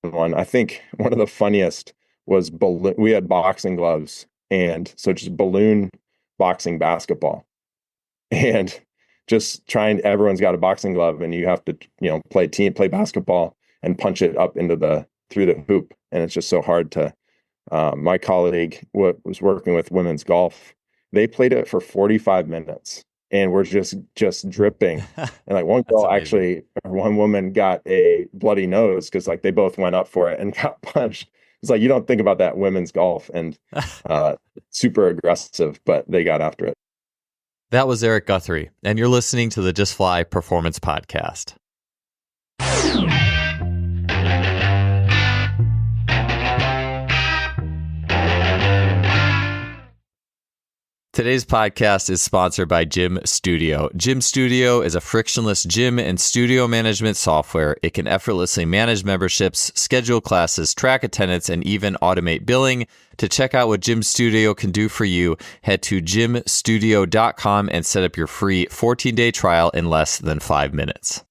one. I think one of the funniest was balloon. We had boxing gloves, and so just balloon boxing basketball, and just trying. Everyone's got a boxing glove, and you have to, play basketball and punch it up into the through the hoop, and it's just so hard to. My colleague was working with women's golf. They played it for 45 minutes and were just dripping. And like one That's girl amazing. actually, one woman got a bloody nose because like they both went up for it and got punched. It's like you don't think about that in women's golf, and uh, super aggressive, but they got after it. That was Eric Guthrie, and you're listening to the Just Fly Performance Podcast. Today's podcast is sponsored by Gym Studio. Gym Studio is a frictionless gym and studio management software. It can effortlessly manage memberships, schedule classes, track attendance, and even automate billing. To check out what Gym Studio can do for you, head to gymstudio.com and set up your free 14-day trial in less than 5 minutes.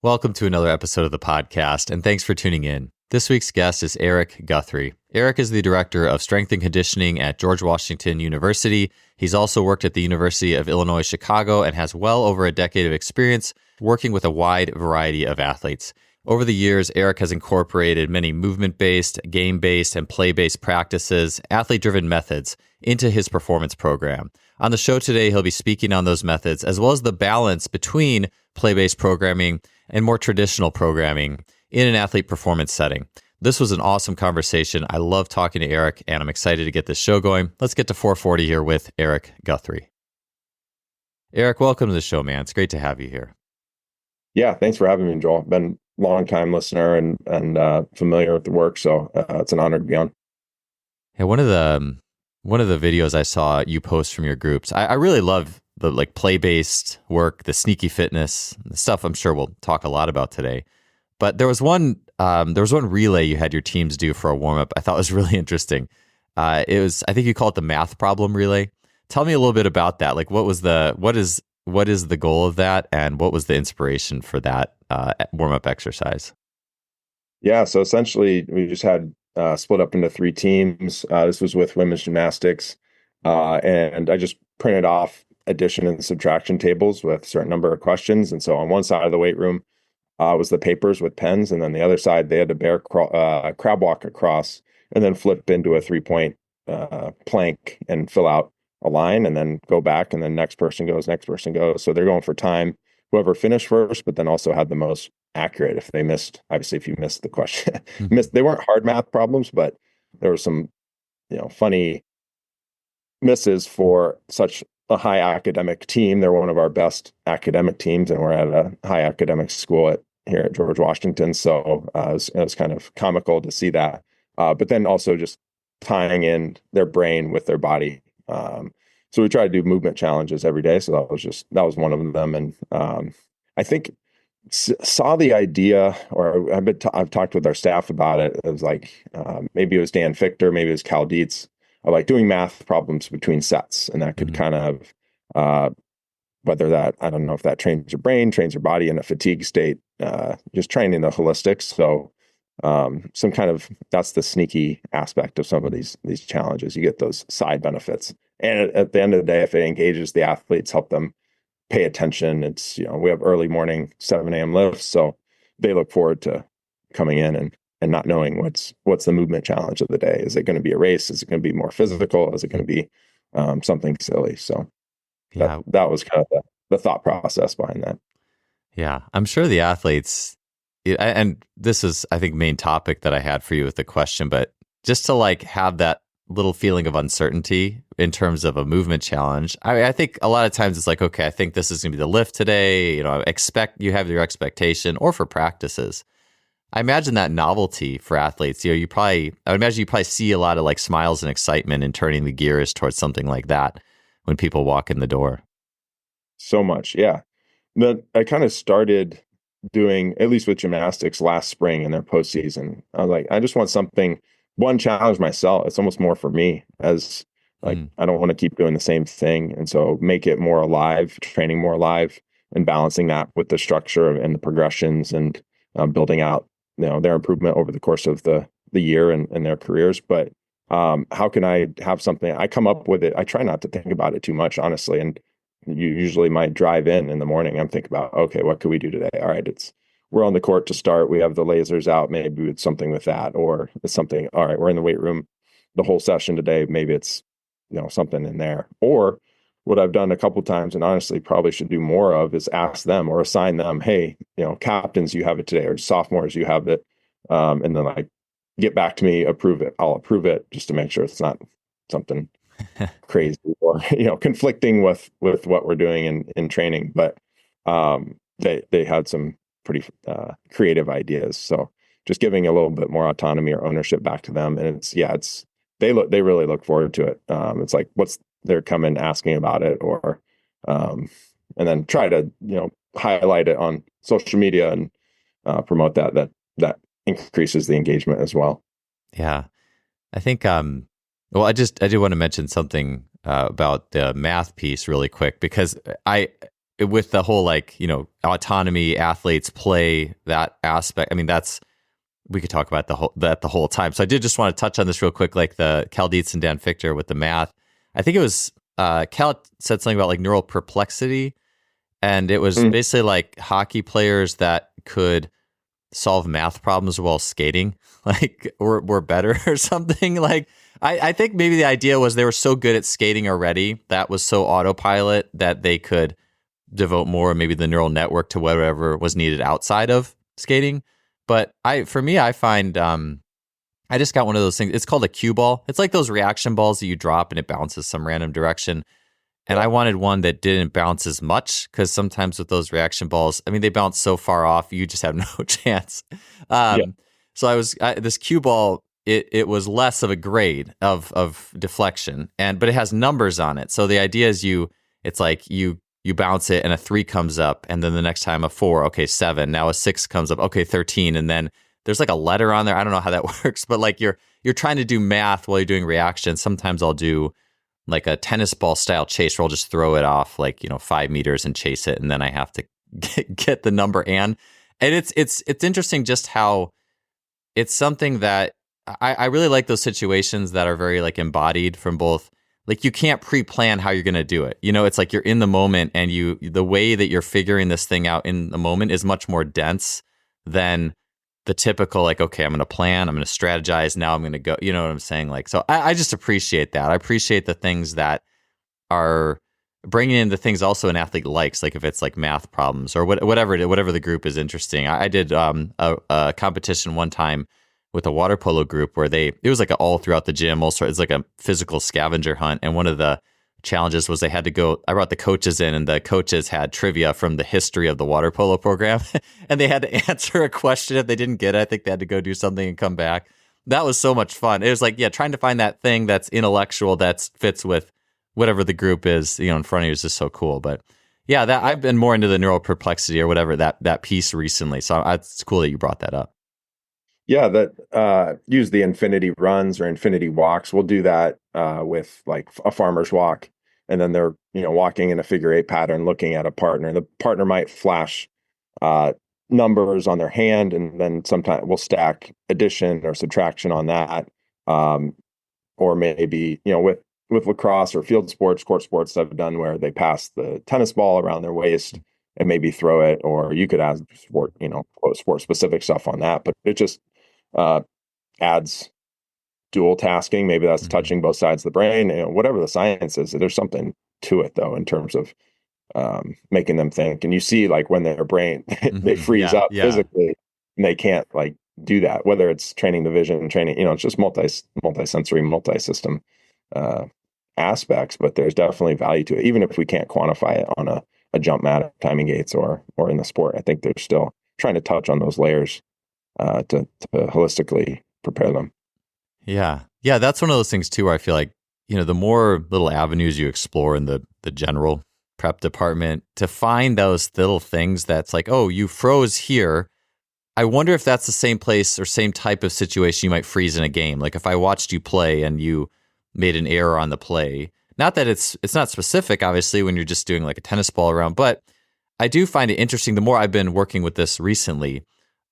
Welcome to another episode of the podcast, and thanks for tuning in. This week's guest is Eric Guthrie. Eric is the director of strength and conditioning at George Washington University. He's also worked at the University of Illinois, Chicago, and has well over a decade of experience working with a wide variety of athletes. Over the years, Eric has incorporated many movement-based, game-based, and play-based practices, athlete-driven methods, into his performance program. On the show today, he'll be speaking on those methods, as well as the balance between play-based programming and more traditional programming in an athlete performance setting. This was an awesome conversation. I love talking to Eric, and I'm excited to get this show going. Let's get to 440 here with Eric Guthrie. Eric, welcome to the show, man. It's great to have you here. Yeah, thanks for having me, Joel. Been a long time listener and familiar with the work, so it's an honor to be on. Hey, one of the videos I saw you post from your groups, I really love the like play-based work, the sneaky fitness, the stuff I'm sure we'll talk a lot about today. But there was one relay you had your teams do for a warm-up I thought was really interesting. I think you call it the math problem relay. Tell me a little bit about that. Like what is the goal of that, and what was the inspiration for that warm-up exercise? Yeah, so essentially we just had split up into three teams. This was with women's gymnastics, and I just printed off addition and subtraction tables with a certain number of questions. And so on one side of the weight room was the papers with pens, and then the other side they had to crab walk across and then flip into a 3-point plank and fill out a line, and then go back, and then next person goes. So they're going for time. Whoever finished first, but then also had the most accurate. If they missed, obviously, if you missed the question, they weren't hard math problems, but there were some, funny misses for such a high academic team. They're one of our best academic teams, and we're at a high academic school here at George Washington. So it was kind of comical to see that. But then also just tying in their brain with their body. So we try to do movement challenges every day. So that was one of them. And I think saw the idea, or I've talked with our staff about it. It was like maybe it was Dan Fichter, maybe it was Cal Dietz, of like doing math problems between sets, and that could kind of whether that, I don't know if that trains your brain, trains your body in a fatigue state, just training the holistics. So some kind of, that's the sneaky aspect of some of these challenges. You get those side benefits, and at the end of the day, if it engages the athletes, help them pay attention. It's, we have early morning 7 a.m. lifts, so they look forward to coming in and not knowing what's the movement challenge of the day. Is it going to be a race? Is it going to be more physical? Is it going to be something silly? So Yeah, that was kind of the thought process behind that. yeah. I'm sure the athletes, and this is, I think, main topic that I had for you with the question, but just to like have that little feeling of uncertainty in terms of a movement challenge. I think a lot of times it's like, okay, I think this is going to be the lift today. You have your expectation, or for practices. I imagine that novelty for athletes, I would imagine you probably see a lot of like smiles and excitement in turning the gears towards something like that when people walk in the door. So much, yeah. I kind of started doing, at least with gymnastics, last spring in their postseason. I was like, I just want something, one challenge myself. It's almost more for me, as like, I don't want to keep doing the same thing. And so make it more alive, training more alive, and balancing that with the structure and the progressions, and building out their improvement over the course of the year and their careers. But how can I have something? I come up with it. I try not to think about it too much, honestly. And you usually might drive in the morning. I'm thinking about, okay, what could we do today? All right, we're on the court to start. We have the lasers out. Maybe it's something with that, or it's something. All right, we're in the weight room the whole session today. Maybe it's something in there. Or what I've done a couple of times, and honestly probably should do more of, is ask them or assign them, hey, captains, you have it today, or sophomores, you have it, and then like get back to me, approve it. I'll approve it just to make sure it's not something crazy or conflicting with what we're doing in training. But they had some pretty creative ideas. So just giving a little bit more autonomy or ownership back to them, and they really look forward to it. It's like they're coming asking about it, or and then try to highlight it on social media and promote that increases the engagement as well. Yeah, I think. Well, I do want to mention something about the math piece really quick, because with the whole autonomy, athletes play, that aspect. I mean, we could talk about the whole time. So I did just want to touch on this real quick, like the Cal Dietz and Dan Fichter with the math. I think it was Cal said something about like neural perplexity, and it was basically like hockey players that could solve math problems while skating, like were better or something. Like I think maybe the idea was they were so good at skating already, that was so autopilot, that they could devote more, maybe the neural network, to whatever was needed outside of skating. But for me, I find I just got one of those things. It's called a cue ball. It's like those reaction balls that you drop and it bounces some random direction. And I wanted one that didn't bounce as much, because sometimes with those reaction balls, I mean, they bounce so far off, you just have no chance. So this cue ball, it was less of a grade of deflection, but it has numbers on it. So the idea is it's like you bounce it and a 3 comes up, and then the next time a 4, okay, 7. Now a 6 comes up, okay, 13, and then there's like a letter on there. I don't know how that works, but like you're trying to do math while you're doing reactions. Sometimes I'll do like a tennis ball style chase, where I'll just throw it off 5 meters and chase it, and then I have to get the number. And it's interesting just how it's something that I really like, those situations that are very like embodied from both. Like you can't pre-plan how you're going to do it. It's like you're in the moment, and the way that you're figuring this thing out in the moment is much more dense than the typical, like, okay, I'm going to plan, I'm going to strategize, now I'm going to go, you know what I'm saying? Like, so I just appreciate that. I appreciate the things that are bringing in the things also an athlete likes, like if it's like math problems or whatever the group is interesting. I did a competition one time with a water polo group where it was like all throughout the gym, also it's like a physical scavenger hunt. And one of the challenges was they had to go, I brought the coaches in, and the coaches had trivia from the history of the water polo program, and they had to answer a question. If they didn't get it, I think they had to go do something and come back. That was so much fun. It was like, trying to find that thing that's intellectual, that fits with whatever the group is, in front of you, is just so cool. But that I've been more into the neural perplexity or whatever that piece recently. So it's cool that you brought that up. Yeah, that use the infinity runs or infinity walks. We'll do that with like a farmer's walk, and then they're walking in a figure 8 pattern, looking at a partner. The partner might flash numbers on their hand, and then sometimes we'll stack addition or subtraction on that, or maybe with lacrosse or field sports, court sports I've done where they pass the tennis ball around their waist and maybe throw it, or you could add sport specific stuff on that, but it just adds dual tasking. Maybe that's touching both sides of the brain, whatever the science is. There's something to it though, in terms of making them think. And you see, like when their brain, they freeze up physically, and they can't like do that, whether it's training the vision, training, it's just multi-sensory, multi-system aspects, but there's definitely value to it. Even if we can't quantify it on a jump mat, timing gates, or in the sport, I think they're still trying to touch on those layers to holistically prepare them. Yeah. That's one of those things too, where I feel like, the more little avenues you explore in the general prep department, to find those little things that's like, oh, you froze here. I wonder if that's the same place or same type of situation you might freeze in a game. Like if I watched you play and you made an error on the play, not that it's not specific, obviously, when you're just doing like a tennis ball around, but I do find it interesting. The more I've been working with this recently,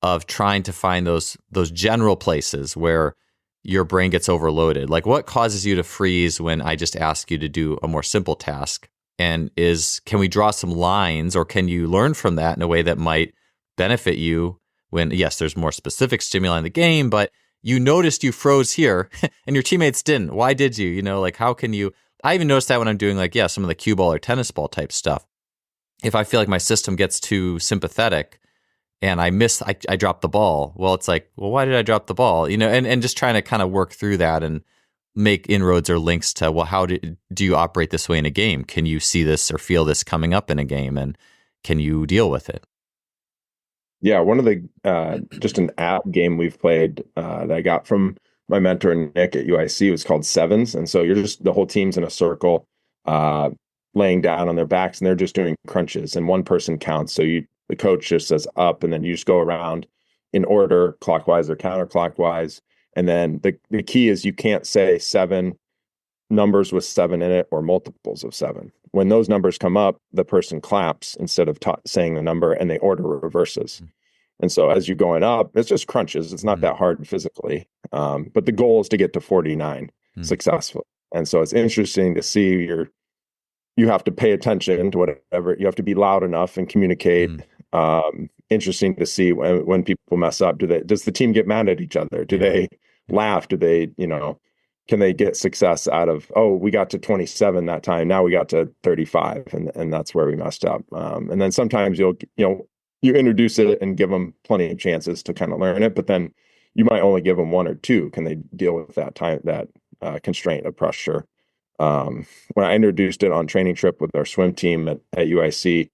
of trying to find those general places where your brain gets overloaded? Like, what causes you to freeze when I just ask you to do a more simple task? And can we draw some lines, or can you learn from that in a way that might benefit you when, yes, there's more specific stimuli in the game, but you noticed you froze here and your teammates didn't. Why did you? Like, how can you? I even notice that when I'm doing like, some of the cue ball or tennis ball type stuff. If I feel like my system gets too sympathetic and I drop the ball. Well, it's like, well, why did I drop the ball? And just trying to kind of work through that and make inroads or links to, well, how do you operate this way in a game? Can you see this or feel this coming up in a game? And can you deal with it? Yeah, one of the just an app game we've played that I got from my mentor Nick at UIC was called Sevens, and so you're just the whole team's in a circle, laying down on their backs, and they're just doing crunches, and one person counts. So the coach just says up, and then you just go around in order, clockwise or counterclockwise, and then the key is you can't say 7 numbers with 7 in it or multiples of 7. When those numbers come up, the person claps instead of saying the number, and the order reverses. And so as you're going up, it's just crunches. It's not that hard physically. But the goal is to get to 49 successfully. And so it's interesting to see you have to pay attention to whatever, you have to be loud enough and communicate. Interesting to see when people mess up. Does the team get mad at each other? Do they laugh? Do they, can they get success out of, oh, we got to 27 that time, now we got to 35, and that's where we messed up. And then sometimes you introduce it and give them plenty of chances to kind of learn it, but then you might only give them 1 or 2. Can they deal with that constraint of pressure? When I introduced it on training trip with our swim team at UIC,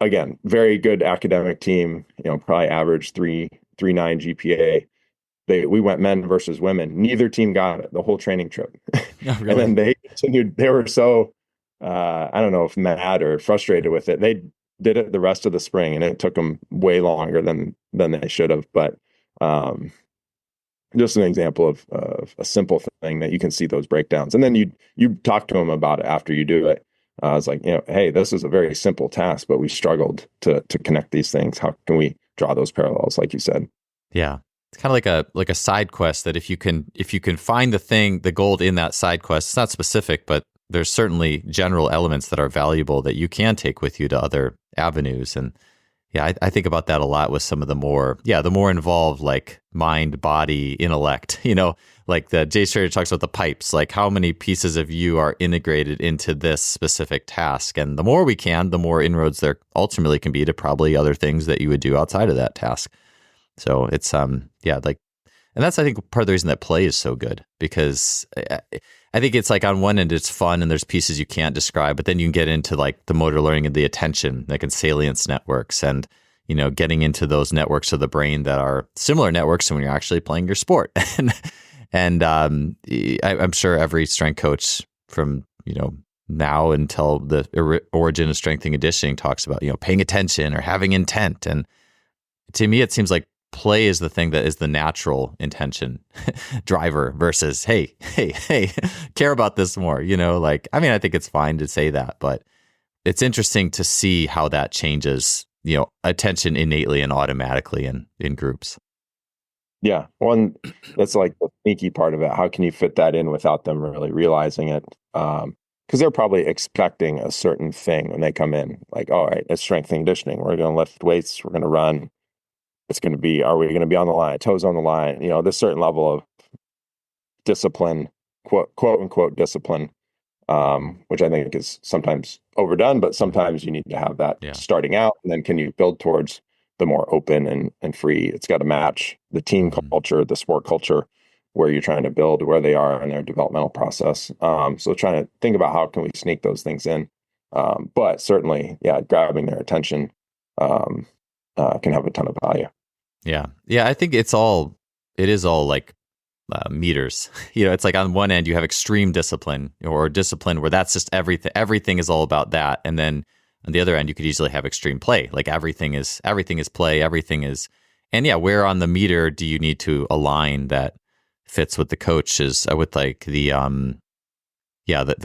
again, very good academic team, probably average 3.9 GPA. We went men versus women. Neither team got it the whole training trip. Oh, really? And then they continued. They were so, I don't know if mad or frustrated with it. They did it the rest of the spring, and it took them way longer than they should have. But just an example of a simple thing that you can see those breakdowns. And then you talk to them about it after you do it. It's like, hey, this is a very simple task, but we struggled to connect these things. How can we draw those parallels, like you said? Yeah. It's kind of like a side quest that if you can find the gold in that side quest, it's not specific, but there's certainly general elements that are valuable that you can take with you to other avenues. And I think about that a lot with some of the more involved, like mind, body, intellect, like the Jay Schrader talks about the pipes, like how many pieces of you are integrated into this specific task. And the more we can, the more inroads there ultimately can be to probably other things that you would do outside of that task. So it's, and that's, I think, part of the reason that play is so good, because I think it's like on one end, it's fun and there's pieces you can't describe, but then you can get into like the motor learning and the attention, like in salience networks and, getting into those networks of the brain that are similar networks to when you're actually playing your sport. and I'm sure every strength coach from, now until the origin of strength and conditioning talks about, paying attention or having intent. And to me, it seems like play is the thing that is the natural intention driver versus, hey, care about this more, I think it's fine to say that, but it's interesting to see how that changes, attention innately and automatically in groups. Yeah. One, that's like the sneaky part of it. How can you fit that in without them really realizing it? Because they're probably expecting a certain thing when they come in, like, all right, it's strength and conditioning. We're going to lift weights. We're going to run. It's going to be, are we going to be on the line, toes on the line? This certain level of discipline, quote unquote discipline, which I think is sometimes overdone, but sometimes you need to have that starting out. And then can you build towards the more open and free? It's got to match the team culture, the sport culture, where you're trying to build, where they are in their developmental process. So trying to think about how can we sneak those things in. But certainly, grabbing their attention can have a ton of value. Yeah. I think it is all like meters. It's like on one end you have extreme discipline or discipline where that's just everything is all about that. And then on the other end, you could easily have extreme play. Like everything is play, and where on the meter do you need to align that fits with the coaches, with like the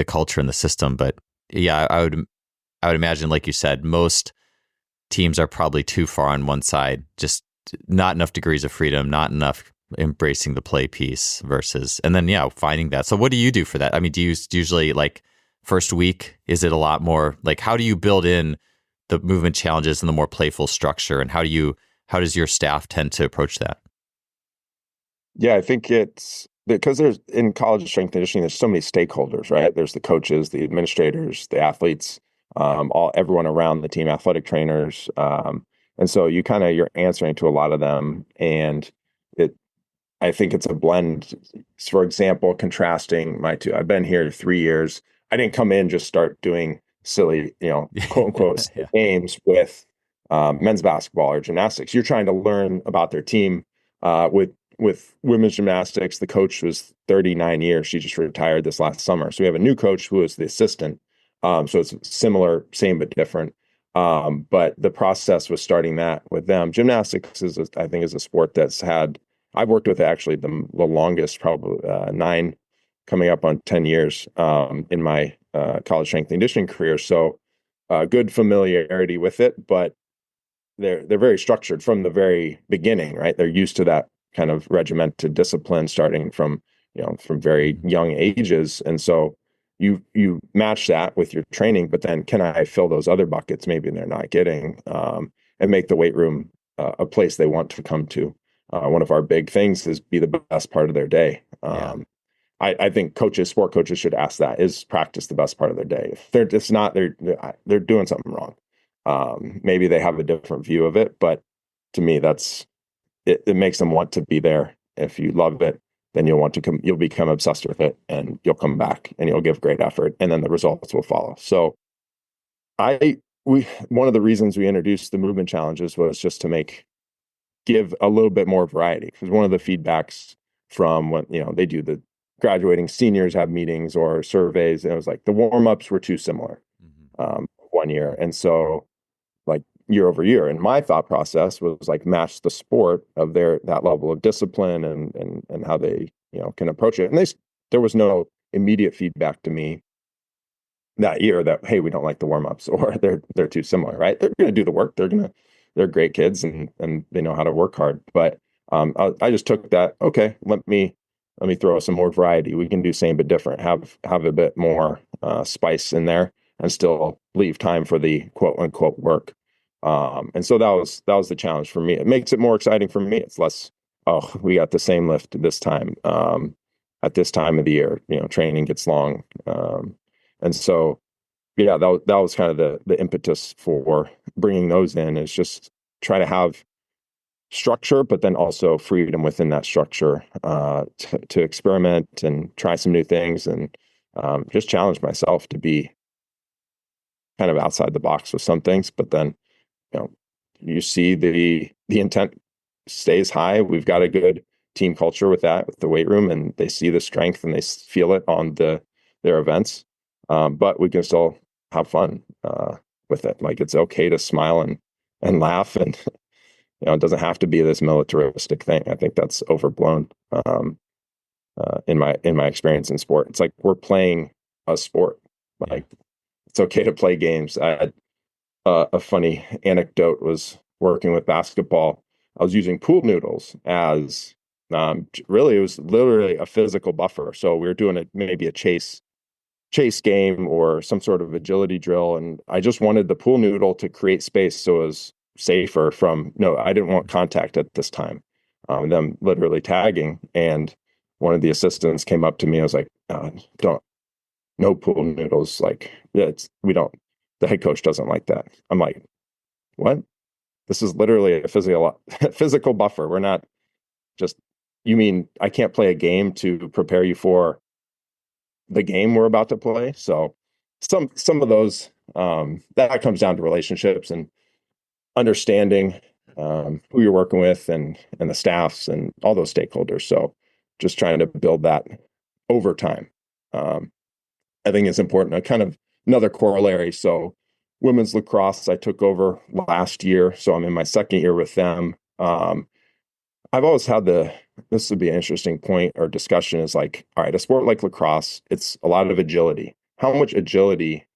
culture and the system. But I would imagine, like you said, most teams are probably too far on one side, just not enough degrees of freedom, not enough embracing the play piece versus, and then, finding that. So what do you do for that? I mean, do you usually like first week, is it a lot more like, how do you build in the movement challenges and the more playful structure? And how does your staff tend to approach that? Yeah, I think it's because there's in college strength conditioning, there's so many stakeholders, right? There's the coaches, the administrators, the athletes, everyone around the team, athletic trainers. And so you're answering to a lot of them. And it, I think it's a blend. For example, contrasting my two, I've been here 3 years. I didn't come in, just start doing silly, quote unquote Yeah. games with men's basketball or gymnastics. You're trying to learn about their team with women's gymnastics. The coach was 39 years. She just retired this last summer. So we have a new coach who is the assistant. So it's similar, same, but different. But the process was starting that with them. Gymnastics I think is a sport that's had, I've worked with actually the longest, probably 9, coming up on 10 years in my college strength and conditioning career. So good familiarity with it, but they're very structured from the very beginning, right? They're used to that kind of regimented discipline starting from very young ages. And so you match that with your training, but then can I fill those other buckets maybe they're not getting, and make the weight room a place they want to come to. One of our big things is be the best part of their day. Yeah. I think sport coaches should ask that, is practice the best part of their day. If they're just not, they're doing something wrong. Maybe they have a different view of it, but to me, it makes them want to be there. If you love it, then you'll become obsessed with it, and you'll come back and you'll give great effort, and then the results will follow. So one of the reasons we introduced the movement challenges was just to give a little bit more variety, because one of the feedbacks from when they do the graduating seniors have meetings or surveys, and it was like the warm-ups were too similar one year. And so like year over year, and my thought process was like match the sport of that level of discipline and how they can approach it. And there was no immediate feedback to me that year that, hey, we don't like the warm-ups, or they're too similar, right? They're going to do the work. They're great kids, and they know how to work hard. But I just took that, okay, let me throw some more variety. We can do same but different, have a bit more spice in there, and still leave time for the quote unquote work. And so that was the challenge for me. It makes it more exciting for me. It's less, oh, we got the same lift this time. At this time of the year, training gets long. And so, yeah, that was kind of the impetus for bringing those in, is just try to have structure, but then also freedom within that structure, to experiment and try some new things, and just challenge myself to be kind of outside the box with some things. But then, you see the intent stays high. We've got a good team culture with the weight room, and they see the strength and they feel it on their events. But we can still have fun with it. Like, it's okay to smile and laugh, and it doesn't have to be this militaristic thing. I think that's overblown in my experience in sport. It's like we're playing a sport. Like, it's okay to play games. I had a funny anecdote was working with basketball. I was using pool noodles as really, it was literally a physical buffer. So we were doing maybe a chase game or some sort of agility drill, and I just wanted the pool noodle to create space so it was safer I didn't want contact at this time. Them literally tagging, and one of the assistants came up to me. I was like, no pool noodles. Like, the head coach doesn't like that. I'm like, what? This is literally a physical buffer. We're not just, you mean I can't play a game to prepare you for the game we're about to play? So some of those, that comes down to relationships and understanding who you're working with, and the staffs and all those stakeholders. So just trying to build that over time. I think it's important. Kind of another corollary. So women's lacrosse, I took over last year. So I'm in my second year with them. I've always had this would be an interesting point or discussion, is like, all right, a sport like lacrosse, it's a lot of agility. How much agility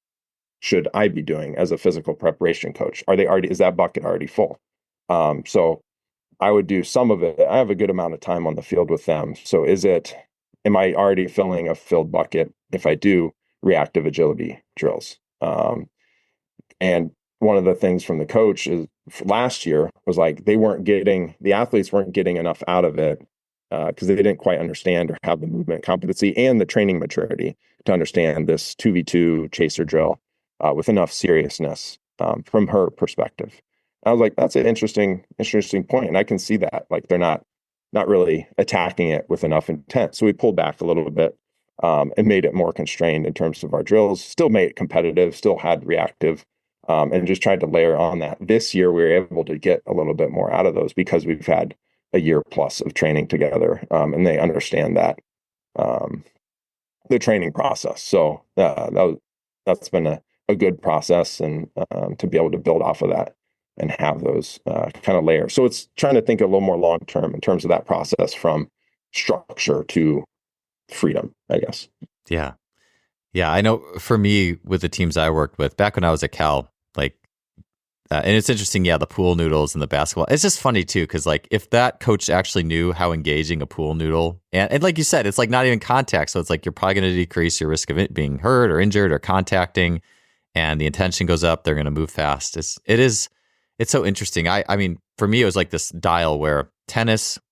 should I be doing as a physical preparation coach? Is that bucket already full? So I would do some of it. I have a good amount of time on the field with them. So am I already filling a filled bucket if I do reactive agility drills? And one of the things from the coach is last year was like the athletes weren't getting enough out of it because they didn't quite understand or have the movement competency and the training maturity to understand this 2v2 chaser drill with enough seriousness from her perspective. I was like, that's an interesting point. And I can see that. Like they're not really attacking it with enough intent. So we pulled back a little bit and made it more constrained in terms of our drills, still made it competitive, still had reactive, and just tried to layer on that. This year, we were able to get a little bit more out of those because we've had a year plus of training together, and they understand that the training process. So that's been a good process, and to be able to build off of that and have those kind of layers. So it's trying to think a little more long term in terms of that process from structure to freedom, I guess. Yeah. Yeah. I know for me, with the teams I worked with back when I was at Cal, like, and it's interesting. Yeah. The pool noodles and the basketball. It's just funny too. Cause like if that coach actually knew how engaging a pool noodle and like you said, it's like not even contact. So it's like, you're probably going to decrease your risk of it being hurt or injured or contacting, and the intention goes up. They're going to move fast. It's so interesting. I mean, for me, it was like this dial where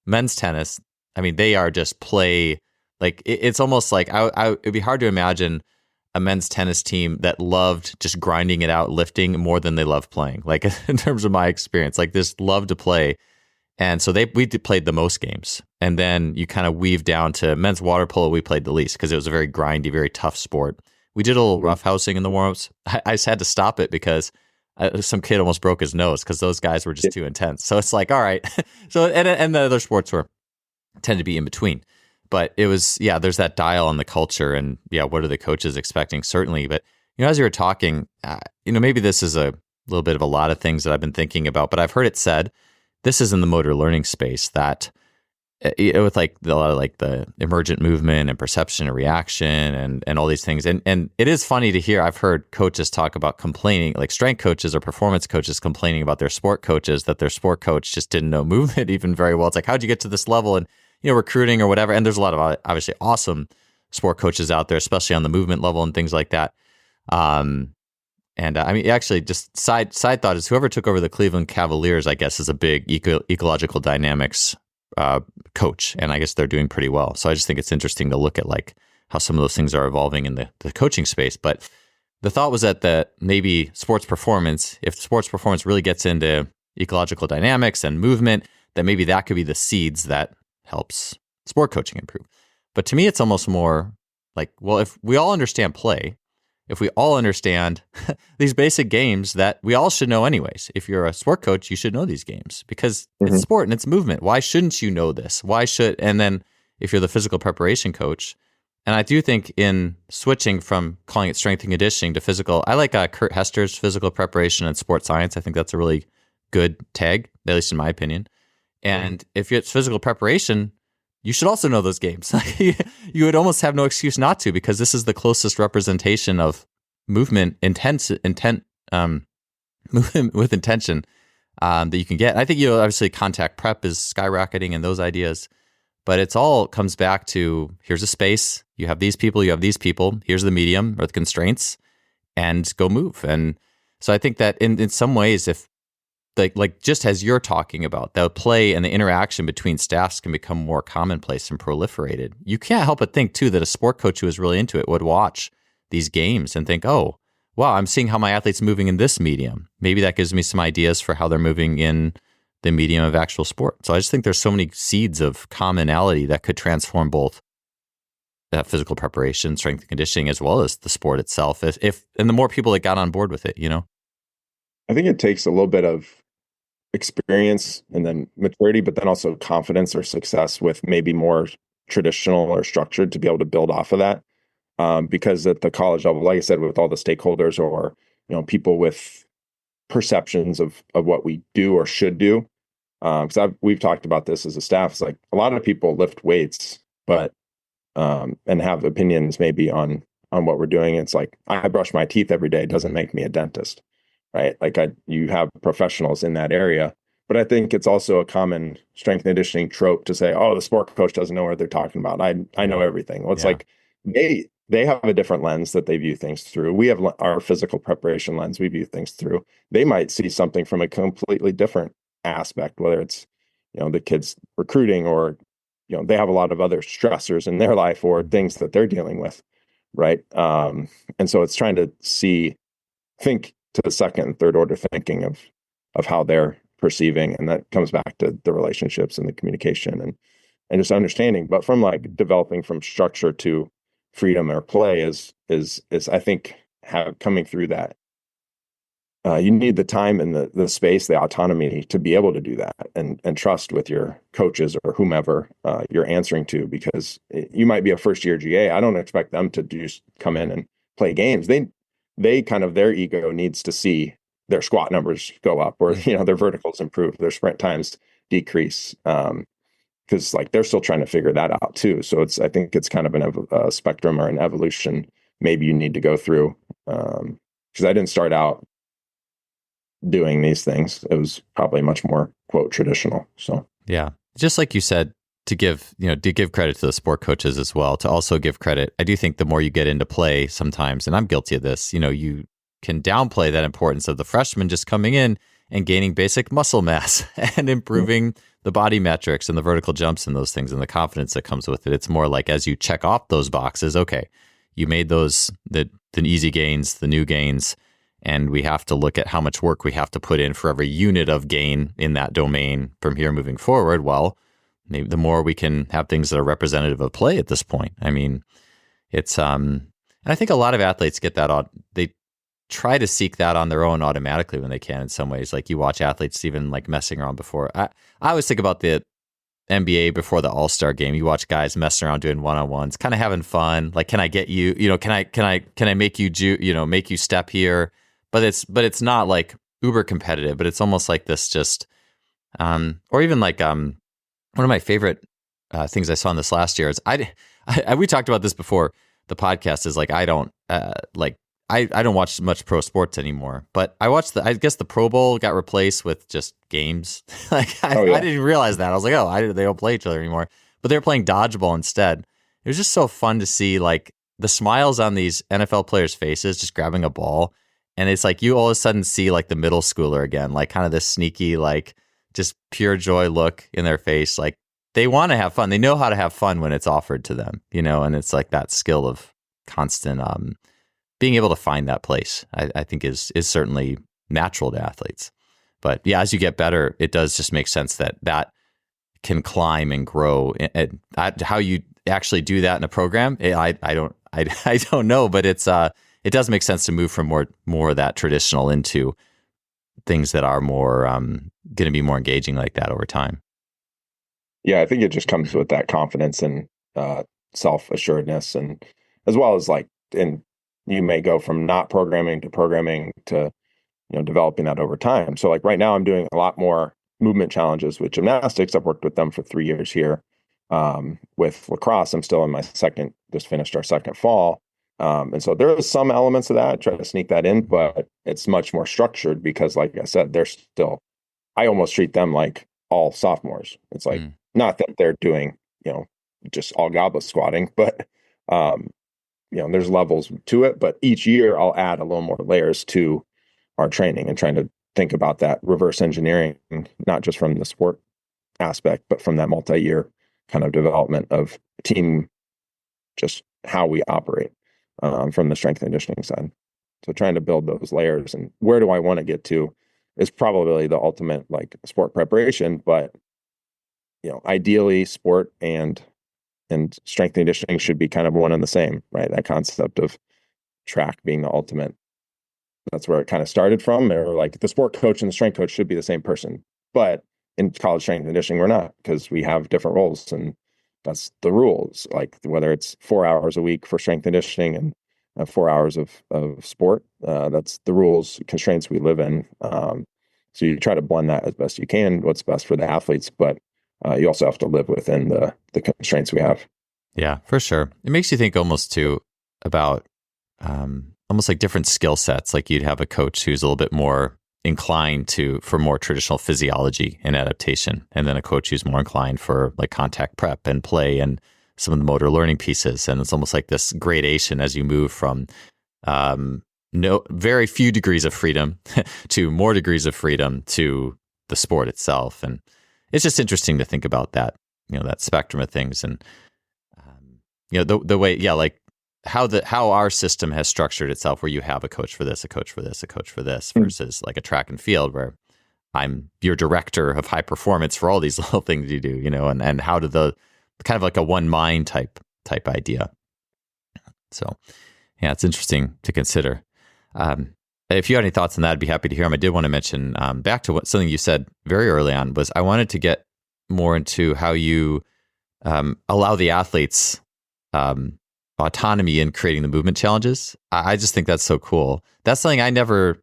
men's tennis, I mean, they are just play. Like it's almost like it'd be hard to imagine a men's tennis team that loved just grinding it out, lifting more than they love playing. Like in terms of my experience, like this love to play. And so we played the most games. And then you kind of weave down to men's water polo. We played the least because it was a very grindy, very tough sport. We did a little roughhousing in the warm-ups. I just had to stop it because some kid almost broke his nose because those guys were just too intense. So it's like, all right. So, and the other sports tend to be in between. But it was, there's that dial on the culture and what are the coaches expecting? Certainly. But, as you were talking, maybe this is a little bit of a lot of things that I've been thinking about, but I've heard it said, this is in the motor learning space that with like a lot of like the emergent movement and perception and reaction and all these things. And it is funny to hear. I've heard coaches talk about complaining, like strength coaches or performance coaches complaining about their sport coaches, that their sport coach just didn't know movement even very well. It's like, how'd you get to this level? And, recruiting or whatever. And there's a lot of obviously awesome sport coaches out there, especially on the movement level and things like that. I mean, actually, just side thought is whoever took over the Cleveland Cavaliers, I guess, is a big ecological dynamics coach, and I guess they're doing pretty well. So I just think it's interesting to look at like how some of those things are evolving in the coaching space. But the thought was that maybe sports performance, if sports performance really gets into ecological dynamics and movement, that maybe that could be the seeds that helps sport coaching improve. But to me, it's almost more like, well, if we all understand play, if we all understand these basic games that we all should know anyways, if you're a sport coach, you should know these games because it's sport and it's movement. Why shouldn't you know this? And then if you're the physical preparation coach, and I do think in switching from calling it strength and conditioning to physical, I like Kurt Hester's physical preparation and sports science. I think that's a really good tag, at least in my opinion. And if it's physical preparation, you should also know those games. You would almost have no excuse not to, because this is the closest representation of movement, movement with intention that you can get. I think, obviously contact prep is skyrocketing and those ideas, but it's all comes back to here's a space. You have these people, here's the medium or the constraints, and go move. And so I think that in some ways, if like just as you're talking about, the play and the interaction between staffs can become more commonplace and proliferated. You can't help but think too that a sport coach who is really into it would watch these games and think, oh, wow, I'm seeing how my athlete's moving in this medium. Maybe that gives me some ideas for how they're moving in the medium of actual sport. So I just think there's so many seeds of commonality that could transform both that physical preparation, strength and conditioning, as well as the sport itself. And the more people that got on board with it, I think it takes a little bit of experience and then maturity, but then also confidence or success with maybe more traditional or structured to be able to build off of that. Because at the college level, like I said, with all the stakeholders or people with perceptions of what we do or should do, because we've talked about this as a staff. It's like a lot of people lift weights, but and have opinions maybe on what we're doing. It's like I brush my teeth every day. It doesn't make me a dentist. Right. Like you have professionals in that area But I think it's also a common strength and conditioning trope to say, "Oh, the sport coach doesn't know what they're talking about. I know everything." Well, it's Yeah. like they have a different lens that they view things through. We have our physical preparation lens we view things through. They might see something from a completely different aspect, whether it's the kids recruiting, or they have a lot of other stressors in their life or things that they're dealing with, right? And so it's trying to think to the second and third order thinking of how they're perceiving, and that comes back to the relationships and the communication and just understanding. But from like developing from structure to freedom or play is I think coming through that. You need the time and the space, the autonomy to be able to do that, and trust with your coaches or whomever you're answering to, because you might be a first year GA. I don't expect them to just come in and play games. They kind of, their ego needs to see their squat numbers go up, or their verticals improve, their sprint times decrease, because like they're still trying to figure that out too. So I think it's kind of a spectrum or an evolution maybe you need to go through, because I didn't start out doing these things. It was probably much more, quote, traditional. So Yeah. Just like you said, to give credit to the sport coaches as well, to also give credit. I do think the more you get into play sometimes, and I'm guilty of this, you can downplay that importance of the freshman just coming in and gaining basic muscle mass and improving the body metrics and the vertical jumps and those things and the confidence that comes with it. It's more like, as you check off those boxes, okay, you made those, the easy gains, the new gains, and we have to look at how much work we have to put in for every unit of gain in that domain from here moving forward. Well, maybe the more we can have things that are representative of play at this point. I mean, it's and I think a lot of athletes get that on. They try to seek that on their own automatically when they can. In some ways, like you watch athletes even like messing around before. I always think about the NBA before the All-Star game. You watch guys messing around doing one-on-ones, kind of having fun. Like, can I get you? Can I make you make you step here? But it's not like uber competitive, but it's almost like this just, or even like one of my favorite things I saw in this last year is we talked about this before the podcast, is like I don't watch much pro sports anymore, but I guess the Pro Bowl got replaced with just games. Like I didn't realize that. I was like, they don't play each other anymore, but they're playing dodgeball instead. It was just so fun to see like the smiles on these NFL players' faces just grabbing a ball. And it's like you all of a sudden see like the middle schooler again, like kind of this sneaky, like just pure joy look in their face. Like they want to have fun. They know how to have fun when it's offered to them, and it's like that skill of constant being able to find that place, I think is certainly natural to athletes. But yeah, as you get better, it does just make sense that can climb and grow. And how you actually do that in a program, I don't know, but it does make sense to move from more of that traditional into things that are more going to be more engaging like that over time. Yeah, I think it just comes with that confidence and self-assuredness, and as well as and you may go from not programming to developing that over time. So like right now I'm doing a lot more movement challenges with gymnastics. I've worked with them for 3 years here. With lacrosse, I'm still in just finished our second fall. And so there are some elements of that, try to sneak that in, but it's much more structured because, like I said, I almost treat them like all sophomores. It's like, not that they're doing, just all goblet squatting, but, there's levels to it. But each year I'll add a little more layers to our training and trying to think about that reverse engineering, not just from the sport aspect, but from that multi-year kind of development of team, just how we operate. From the strength and conditioning side. So trying to build those layers, and where do I want to get to is probably the ultimate like sport preparation, but ideally sport and strength and conditioning should be kind of one and the same, right? That concept of track being the ultimate. That's where it kind of started from, or like the sport coach and the strength coach should be the same person. But in college strength and conditioning, we're not, because we have different roles, and that's the rules. Like whether it's 4 hours a week for strength and conditioning and 4 hours of sport, that's the rules, constraints we live in. So you try to blend that as best you can, what's best for the athletes, but you also have to live within the constraints we have. Yeah, for sure. It makes you think almost too about almost like different skill sets. Like you'd have a coach who's a little bit more inclined for more traditional physiology and adaptation, and then a coach who's more inclined for like contact prep and play and some of the motor learning pieces. And it's almost like this gradation as you move from very few degrees of freedom to more degrees of freedom to the sport itself. And it's just interesting to think about that, that spectrum of things. And the way, like how our system has structured itself, where you have a coach for this, a coach for this, a coach for this, versus like a track and field where I'm your director of high performance for all these little things you do, and how do the kind of like a one mind type idea. So yeah, it's interesting to consider. If you have any thoughts on that, I'd be happy to hear them. I did want to mention back to something you said very early on, was I wanted to get more into how you allow the athletes autonomy in creating the movement challenges. I just think that's so cool. That's something I never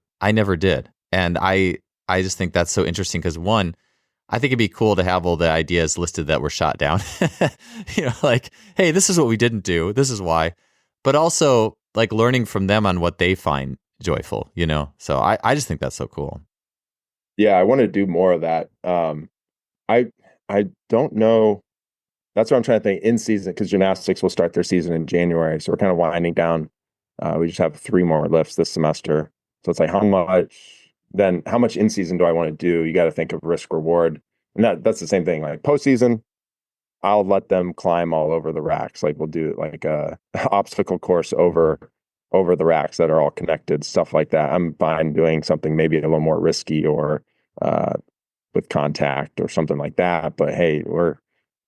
did. And I just think that's so interesting because, one, I think it'd be cool to have all the ideas listed that were shot down. Like, hey, this is what we didn't do. This is why. But also like learning from them on what they find joyful, So I just think that's so cool. Yeah, I want to do more of that. I don't know. That's what I'm trying to think in season, because gymnastics will start their season in January. So we're kind of winding down. We just have 3 more lifts this semester. So it's like, how much in season do I want to do? You got to think of risk reward. And that's the same thing. Like postseason, I'll let them climb all over the racks. Like we'll do like a obstacle course over the racks that are all connected, stuff like that. I'm fine doing something maybe a little more risky or with contact or something like that. But hey, we're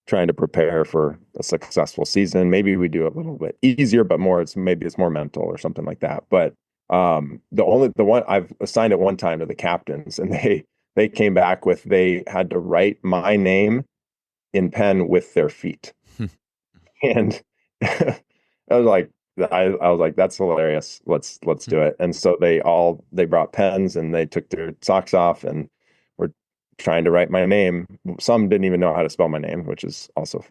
trying to prepare for a successful season. Maybe we do a little bit easier, but maybe it's more mental or something like that. But the one I've assigned it one time to the captains, and they came back with, they had to write my name in pen with their feet. And I was like, that's hilarious. Let's do it. And so they brought pens and they took their socks off and were trying to write my name. Some didn't even know how to spell my name, which is also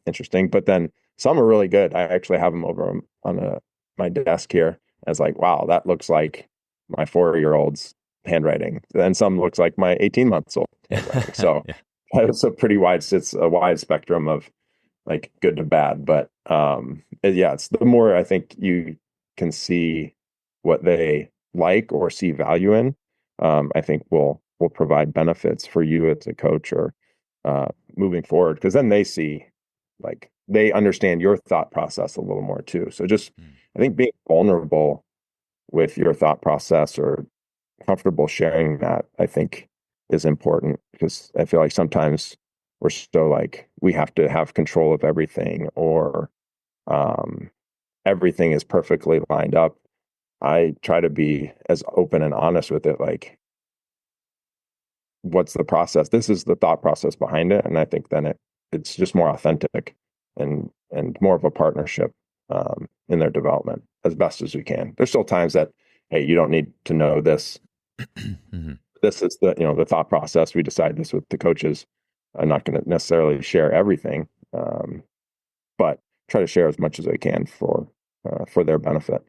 interesting. But then some are really good. I actually have them over on my desk here. I was like, wow, that looks like my 4-year-old's handwriting. And some looks like my 18-month-old handwriting. So yeah. It's a wide spectrum of like good to bad. But it's the more I think you can see what they like or see value in, I think will provide benefits for you as a coach or moving forward, because then they understand your thought process a little more too. So just I think being vulnerable with your thought process or comfortable sharing that, I think, is important, because I feel like sometimes we're so like we have to have control of everything, or everything is perfectly lined up. I try to be as open and honest with it, like, what's the process? This is the thought process behind it. And I think then it's just more authentic and more of a partnership in their development as best as we can. There's still times that, hey, you don't need to know this. Mm-hmm. This is the thought process. We decide this with the coaches. I'm not going to necessarily share everything, but try to share as much as I can for their benefit.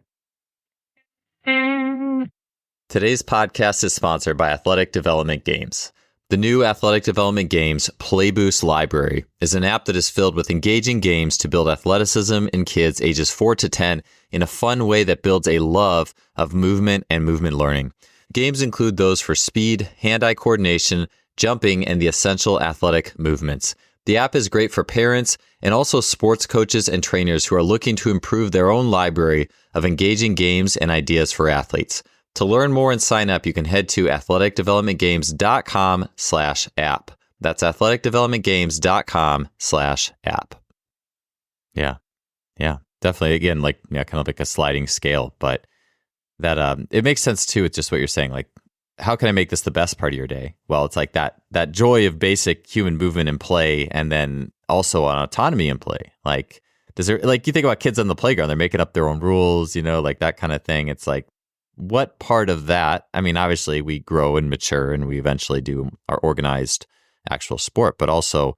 Today's podcast is sponsored by Athletic Development Games. The new Athletic Development Games Play Boost Library is an app that is filled with engaging games to build athleticism in kids ages 4 to 10 in a fun way that builds a love of movement and movement learning. Games include those for speed, hand-eye coordination, jumping, and the essential athletic movements. The app is great for parents and also sports coaches and trainers who are looking to improve their own library of engaging games and ideas for athletes. To learn more and sign up, you can head to athleticdevelopmentgames.com/app. That's athleticdevelopmentgames.com/app. Yeah. Definitely. Again, kind of like a sliding scale, but that it makes sense too with just what you're saying. Like, how can I make this the best part of your day? Well, it's like that joy of basic human movement and play, and then also on autonomy and play. Like, does there, like, you think about kids on the playground, they're making up their own rules, like that kind of thing. It's like, what part of that? I mean, obviously we grow and mature and we eventually do our organized actual sport, but also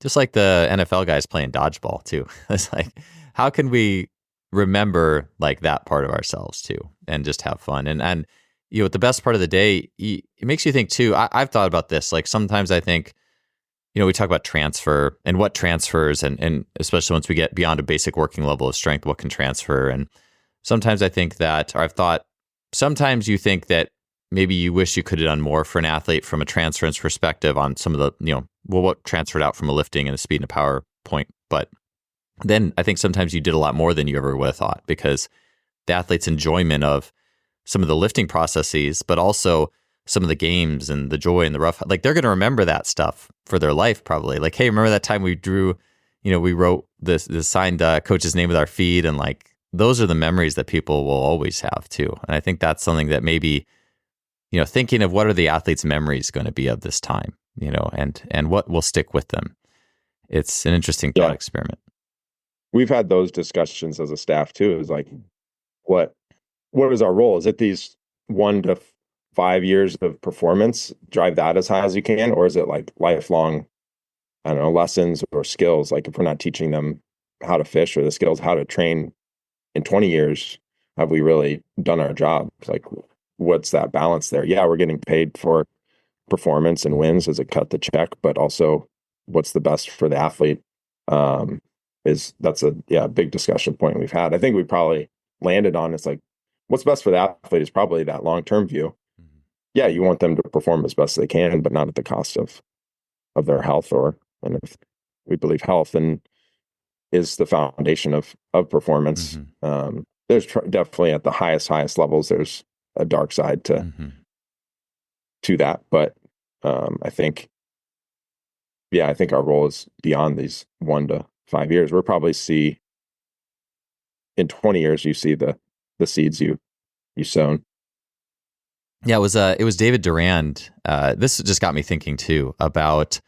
just like the NFL guys playing dodgeball too. It's like, how can we remember like that part of ourselves too and just have fun? And at the best part of the day, it makes you think too. I've thought about this. Like sometimes I think, we talk about transfer and what transfers, and especially once we get beyond a basic working level of strength, what can transfer. And sometimes I think that, or I've thought, sometimes you think that maybe you wish you could have done more for an athlete from a transference perspective on some of the, what transferred out from a lifting and a speed and a power point. But then I think sometimes you did a lot more than you ever would have thought, because the athlete's enjoyment of some of the lifting processes, but also some of the games and the joy and the rough, like they're going to remember that stuff for their life probably. Like, hey, remember that time we drew, we wrote this signed coach's name with our feet, and like those are the memories that people will always have too. And I think that's something that maybe, thinking of what are the athletes' memories going to be of this time, and what will stick with them. It's an interesting thought experiment. We've had those discussions as a staff too. Is like, what is our role? Is it these 1 to 5 years of performance, drive that as high as you can, or is it like lifelong, I don't know, lessons or skills? Like if we're not teaching them how to fish or the skills how to train in 20 years, have we really done our job? Like, what's that balance there? Yeah, we're getting paid for performance and wins as a cut the check, but also what's the best for the athlete? That's a big discussion point we've had. I think we probably landed on, it's like, what's best for the athlete is probably that long-term view. Mm-hmm. Yeah, you want them to perform as best they can, but not at the cost of their health, and if we believe health is the foundation of performance. Mm-hmm. There's definitely at the highest levels, there's a dark side to that, but I think our role is beyond these 1 to 5 years. We'll probably see in 20 years, you see the seeds you sown. Yeah, it was David Durand. This just got me thinking too about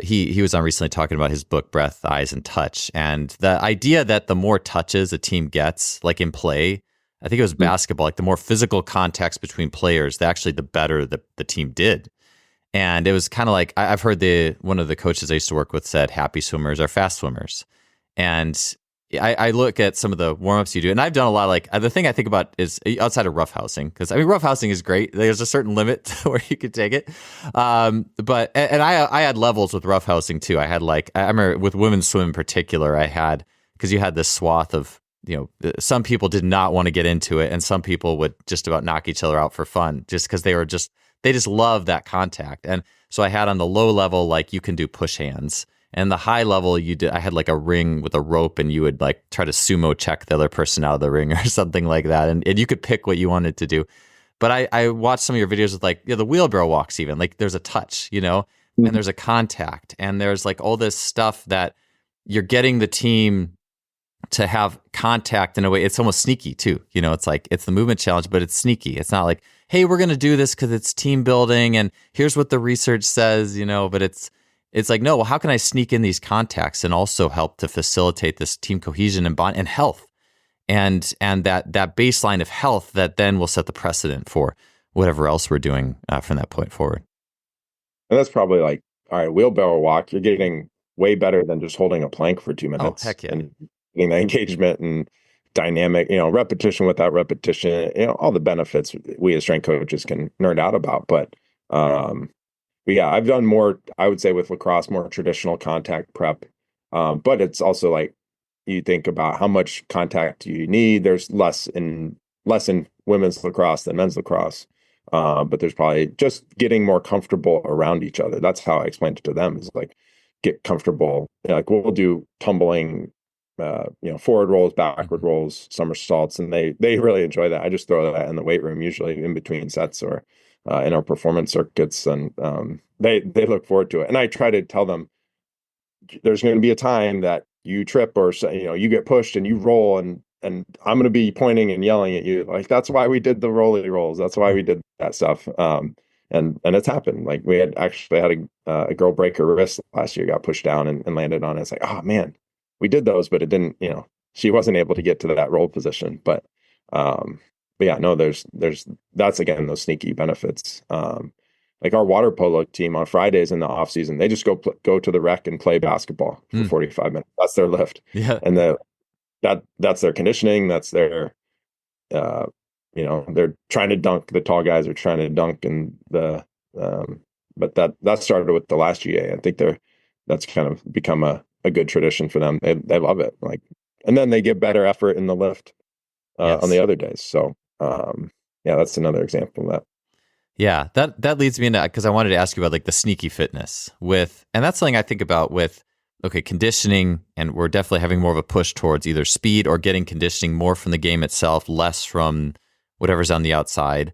he was on recently talking about his book Breath, Eyes, and Touch, and the idea that the more touches a team gets, like in play, I think it was basketball, like the more physical contacts between players, the better the team did. And it was kind of like, I've heard one of the coaches I used to work with said happy swimmers are fast swimmers. And I look at some of the warm-ups you do, and I've done a lot. Like the thing I think about is outside of roughhousing, because roughhousing is great. There's a certain limit to where you could take it. But I had levels with roughhousing too. I remember with women's swim in particular, because you had this swath of, some people did not want to get into it, and some people would just about knock each other out for fun, just because they just love that contact. And so I had on the low level, like you can do push hands. And the high level, I had like a ring with a rope, and you would like try to sumo check the other person out of the ring or something like that. And you could pick what you wanted to do. But I watched some of your videos with like the wheelbarrow walks, even like there's a touch, and there's a contact, and there's like all this stuff that you're getting the team to have contact in a way. It's almost sneaky too. It's like, it's the movement challenge, but it's sneaky. It's not like, hey, we're going to do this because it's team building and here's what the research says, but it's like, no, well, how can I sneak in these contacts and also help to facilitate this team cohesion and bond and health, and that baseline of health that then will set the precedent for whatever else we're doing from that point forward. And that's probably like, all right, wheelbarrow walk, you're getting way better than just holding a plank for 2 minutes. Oh, heck yeah. And getting the engagement and dynamic, repetition without repetition, all the benefits we as strength coaches can nerd out about. But yeah, I've done more, I would say, with lacrosse, more traditional contact prep. But it's also like, you think about how much contact do you need. There's less in women's lacrosse than men's lacrosse. But there's probably just getting more comfortable around each other. That's how I explained it to them, is like, get comfortable. Like we'll do tumbling, forward rolls, backward rolls, somersaults, and they really enjoy that. I just throw that in the weight room, usually in between sets or in our performance circuits, and they look forward to it. And I try to tell them, there's going to be a time that you trip or you get pushed and you roll, and I'm going to be pointing and yelling at you. Like, that's why we did the rolly rolls. That's why we did that stuff. And it's happened. Like we had a girl break her wrist last year, got pushed down and landed on it. It's like, oh man, we did those, but it didn't, she wasn't able to get to that roll position. But yeah, no, there's that's again, those sneaky benefits. Like our water polo team on Fridays in the off season, they just go to the rec and play basketball for 45 minutes. That's their lift. Yeah. And that's their conditioning. That's their, they're trying to dunk. The tall guys are trying to dunk, and um, but that started with the last GA. I think that's kind of become a good tradition for them. They love it. Like, and then they give better effort in the lift on the Yes. other days. So yeah, that's another example of that. Yeah, that leads me into, because I wanted to ask you about like the sneaky fitness and that's something I think about with, okay, conditioning, and we're definitely having more of a push towards either speed or getting conditioning more from the game itself, less from whatever's on the outside.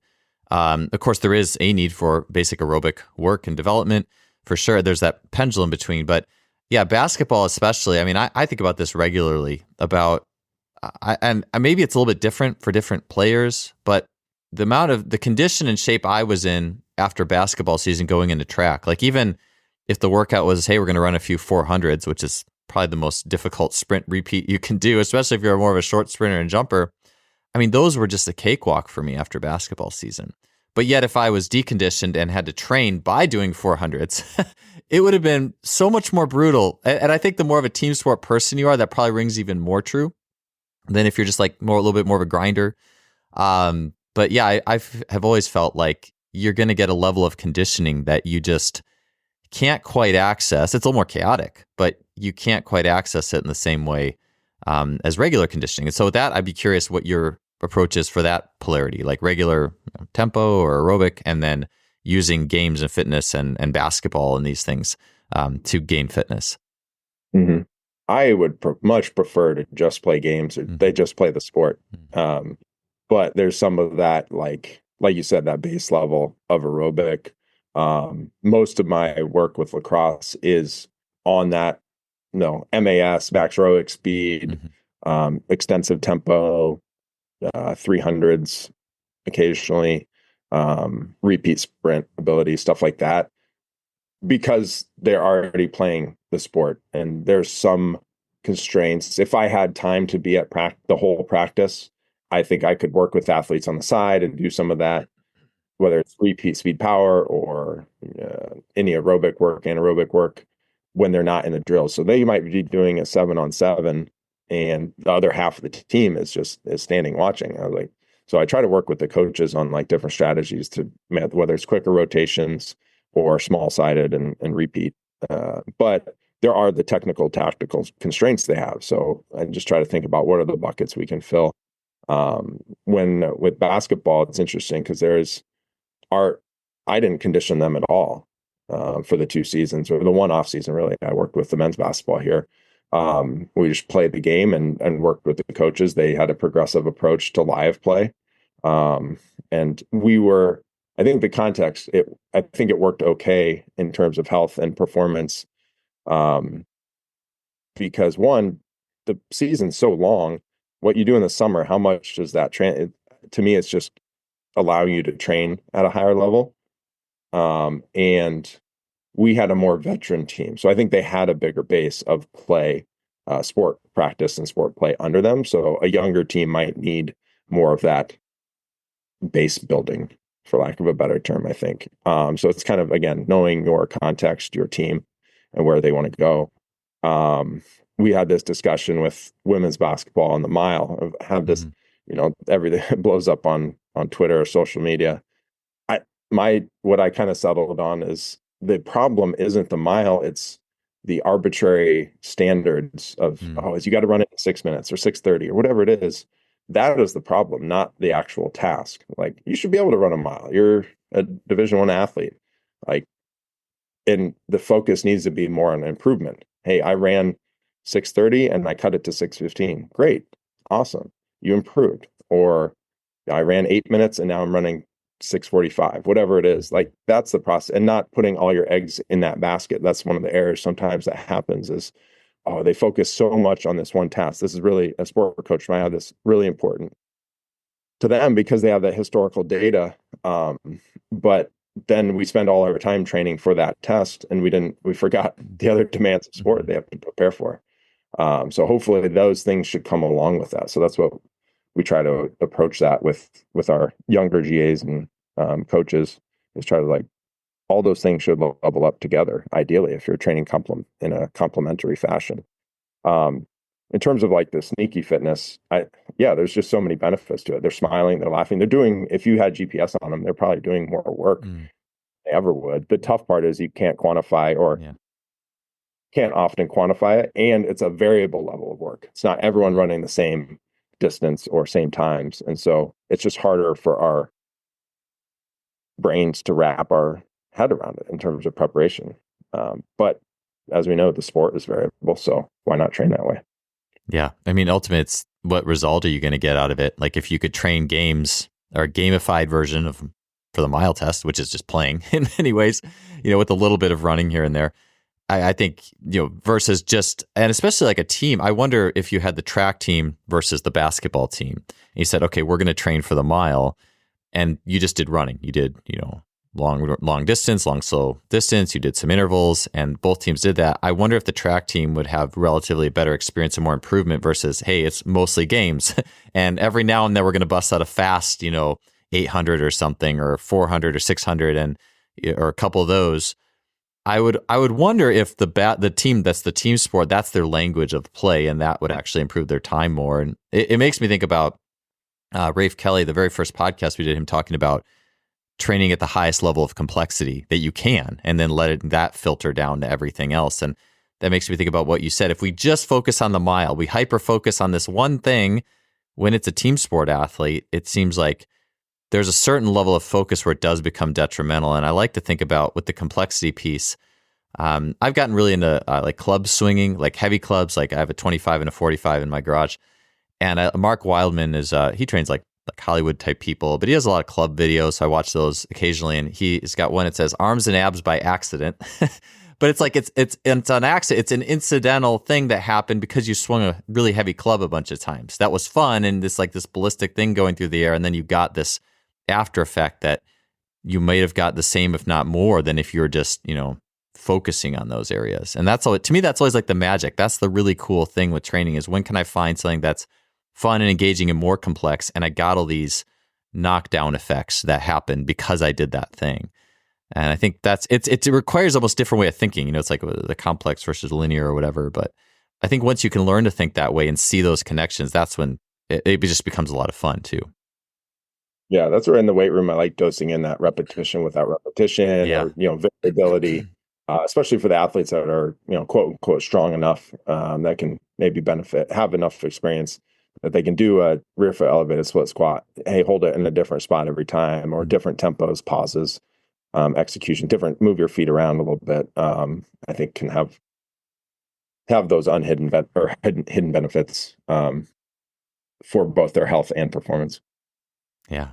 Of course, there is a need for basic aerobic work and development for sure. There's that pendulum between, but yeah, basketball especially. I mean, I think about this regularly about, and maybe it's a little bit different for different players, but the amount of the condition and shape I was in after basketball season going into track, like even if the workout was, hey, we're going to run a few 400s, which is probably the most difficult sprint repeat you can do, especially if you're more of a short sprinter and jumper. I mean, those were just a cakewalk for me after basketball season. But yet, if I was deconditioned and had to train by doing 400s, it would have been so much more brutal. And I think the more of a team sport person you are, that probably rings even more true than if you're just like a little bit more of a grinder. But yeah, have always felt like you're going to get a level of conditioning that you just can't quite access. It's a little more chaotic, but you can't quite access it in the same way as regular conditioning. And so with that, I'd be curious what your approach is for that polarity, like regular tempo or aerobic, and then using games and fitness and basketball and these things to gain fitness. Mm-hmm. I would much prefer to just play games, or they just play the sport. But there's some of that, like you said, that base level of aerobic. Most of my work with lacrosse is on that, MAS, max aerobic speed, extensive tempo, 300s occasionally, repeat sprint ability, stuff like that, because they're already playing the sport and there's some constraints. If I had time to be at the whole practice, I think I could work with athletes on the side and do some of that, whether it's repeat speed power or any aerobic work, anaerobic work, when they're not in the drill. So they might be doing a 7-on-7 and the other half of the team is standing watching. So I try to work with the coaches on like different strategies to, whether it's quicker rotations or small sided and repeat. But there are the technical, tactical constraints they have. So I just try to think about what are the buckets we can fill. When with basketball, it's interesting because I didn't condition them at all for the 2 seasons, or the one off season, really. I worked with the men's basketball here. We just played the game and worked with the coaches. They had a progressive approach to live play. And I think the context, I think it worked okay in terms of health and performance. Because one, the season's so long, what you do in the summer, how much does that to me, it's just allowing you to train at a higher level. And we had a more veteran team. So I think they had a bigger base of play, sport practice and sport play under them. So a younger team might need more of that base building, for lack of a better term, I think. So it's kind of, again, knowing your context, your team, and where they want to go. We had this discussion with women's basketball on the mile. Have this, everything blows up on Twitter or social media. What I kind of settled on is the problem isn't the mile, it's the arbitrary standards of, you got to run it in 6 minutes or 6:30 or whatever it is. That is the problem, not the actual task. Like, you should be able to run a mile. You're a Division I athlete. Like, and the focus needs to be more on improvement. Hey, I ran 6:30 and I cut it to 6:15. Great. Awesome. You improved. Or I ran 8 minutes and now I'm running 6:45, whatever it is. Like, that's the process, and not putting all your eggs in that basket. That's one of the errors sometimes that happens is, they focus so much on this one task. This is really, a sport coach might have this really important to them because they have that historical data. But then we spend all our time training for that test and we forgot the other demands of sport they have to prepare for. So hopefully those things should come along with that. So that's what we try to approach that with our younger GAs and coaches, is try to, like, all those things should level up together, ideally, if you're training in a complementary fashion. in terms of like the sneaky fitness, yeah, there's just so many benefits to it. They're smiling, they're laughing, they're doing, if you had GPS on them, they're probably doing more work than Mm, they ever would. The tough part is you can't quantify or yeah. can't often quantify it. And it's a variable level of work. It's not everyone Mm, running the same distance or same times. And so it's just harder for our brains to wrap our head around it in terms of preparation. But as we know, the sport is variable. So why not train that way? yeah. I mean, ultimately, it's what result are you going to get out of it? Like if you could train games or a gamified version of for the mile test, which is just playing in many ways, with a little bit of running here and there. I think, versus just, and especially like a team, I wonder if you had the track team versus the basketball team. And you said, okay, we're going to train for the mile. And you just did running. You did, long distance, long, slow distance. You did some intervals and both teams did that. I wonder if the track team would have relatively a better experience and more improvement versus, hey, it's mostly games. And every now and then we're going to bust out a fast, 800 or something or 400 or 600 or a couple of those. I would wonder if the team that's the team sport, that's their language of play, and that would actually improve their time more. And it makes me think about Rafe Kelly, the very first podcast we did, him talking about training at the highest level of complexity that you can, and then that filter down to everything else. And that makes me think about what you said. If we just focus on the mile, we hyper focus on this one thing when it's a team sport athlete, it seems like there's a certain level of focus where it does become detrimental. And I like to think about with the complexity piece. I've gotten really into like club swinging, like heavy clubs. Like I have a 25 and a 45 in my garage. And Mark Wildman he trains like Hollywood type people, but he has a lot of club videos. So I watch those occasionally. And he's got one that says arms and abs by accident. But it's like, it's an accident. It's an incidental thing that happened because you swung a really heavy club a bunch of times. That was fun. And this ballistic thing going through the air. And then you got this after effect that you may have got the same, if not more, than if you were just, focusing on those areas. And that's all, to me, that's always like the magic. That's the really cool thing with training is when can I find something that's fun and engaging and more complex? And I got all these knockdown effects that happen because I did that thing. And I think it requires almost different way of thinking. It's like the complex versus linear or whatever. But I think once you can learn to think that way and see those connections, that's when it just becomes a lot of fun too. Yeah, that's where in the weight room I like dosing in that repetition without repetition Yeah. or variability, especially for the athletes that are quote unquote strong enough that can maybe have enough experience that they can do a rear foot elevated split squat. Hey, hold it in a different spot every time or different tempos, pauses, execution, move your feet around a little bit. I think can have those hidden benefits for both their health and performance. Yeah.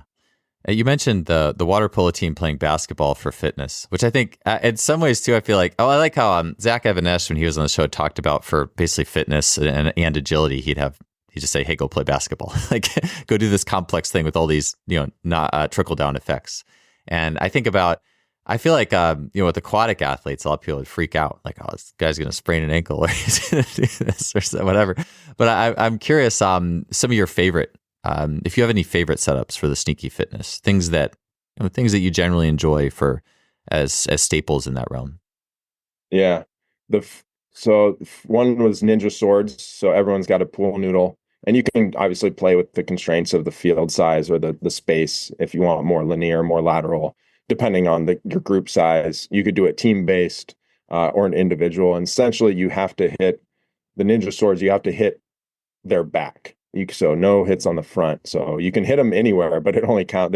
You mentioned the water polo team playing basketball for fitness, which I think in some ways too, I feel like, I like how Zach Evanesh, when he was on the show, talked about for basically fitness and agility, he'd just say, hey, go play basketball, like go do this complex thing with all these, not trickle down effects. And I feel like, with aquatic athletes, a lot of people would freak out like, oh, this guy's going to sprain an ankle or he's going to do this or whatever. But I'm curious, some of your favorite, if you have any favorite setups for the sneaky fitness, things that you generally enjoy for as staples in that realm. Yeah. So one was ninja swords. So everyone's got a pool noodle. And you can obviously play with the constraints of the field size or the space if you want more linear, more lateral, depending on your group size. You could do it team-based or an individual. And essentially, you have to hit the ninja swords, you have to hit their back. So no hits on the front. So you can hit them anywhere, but they're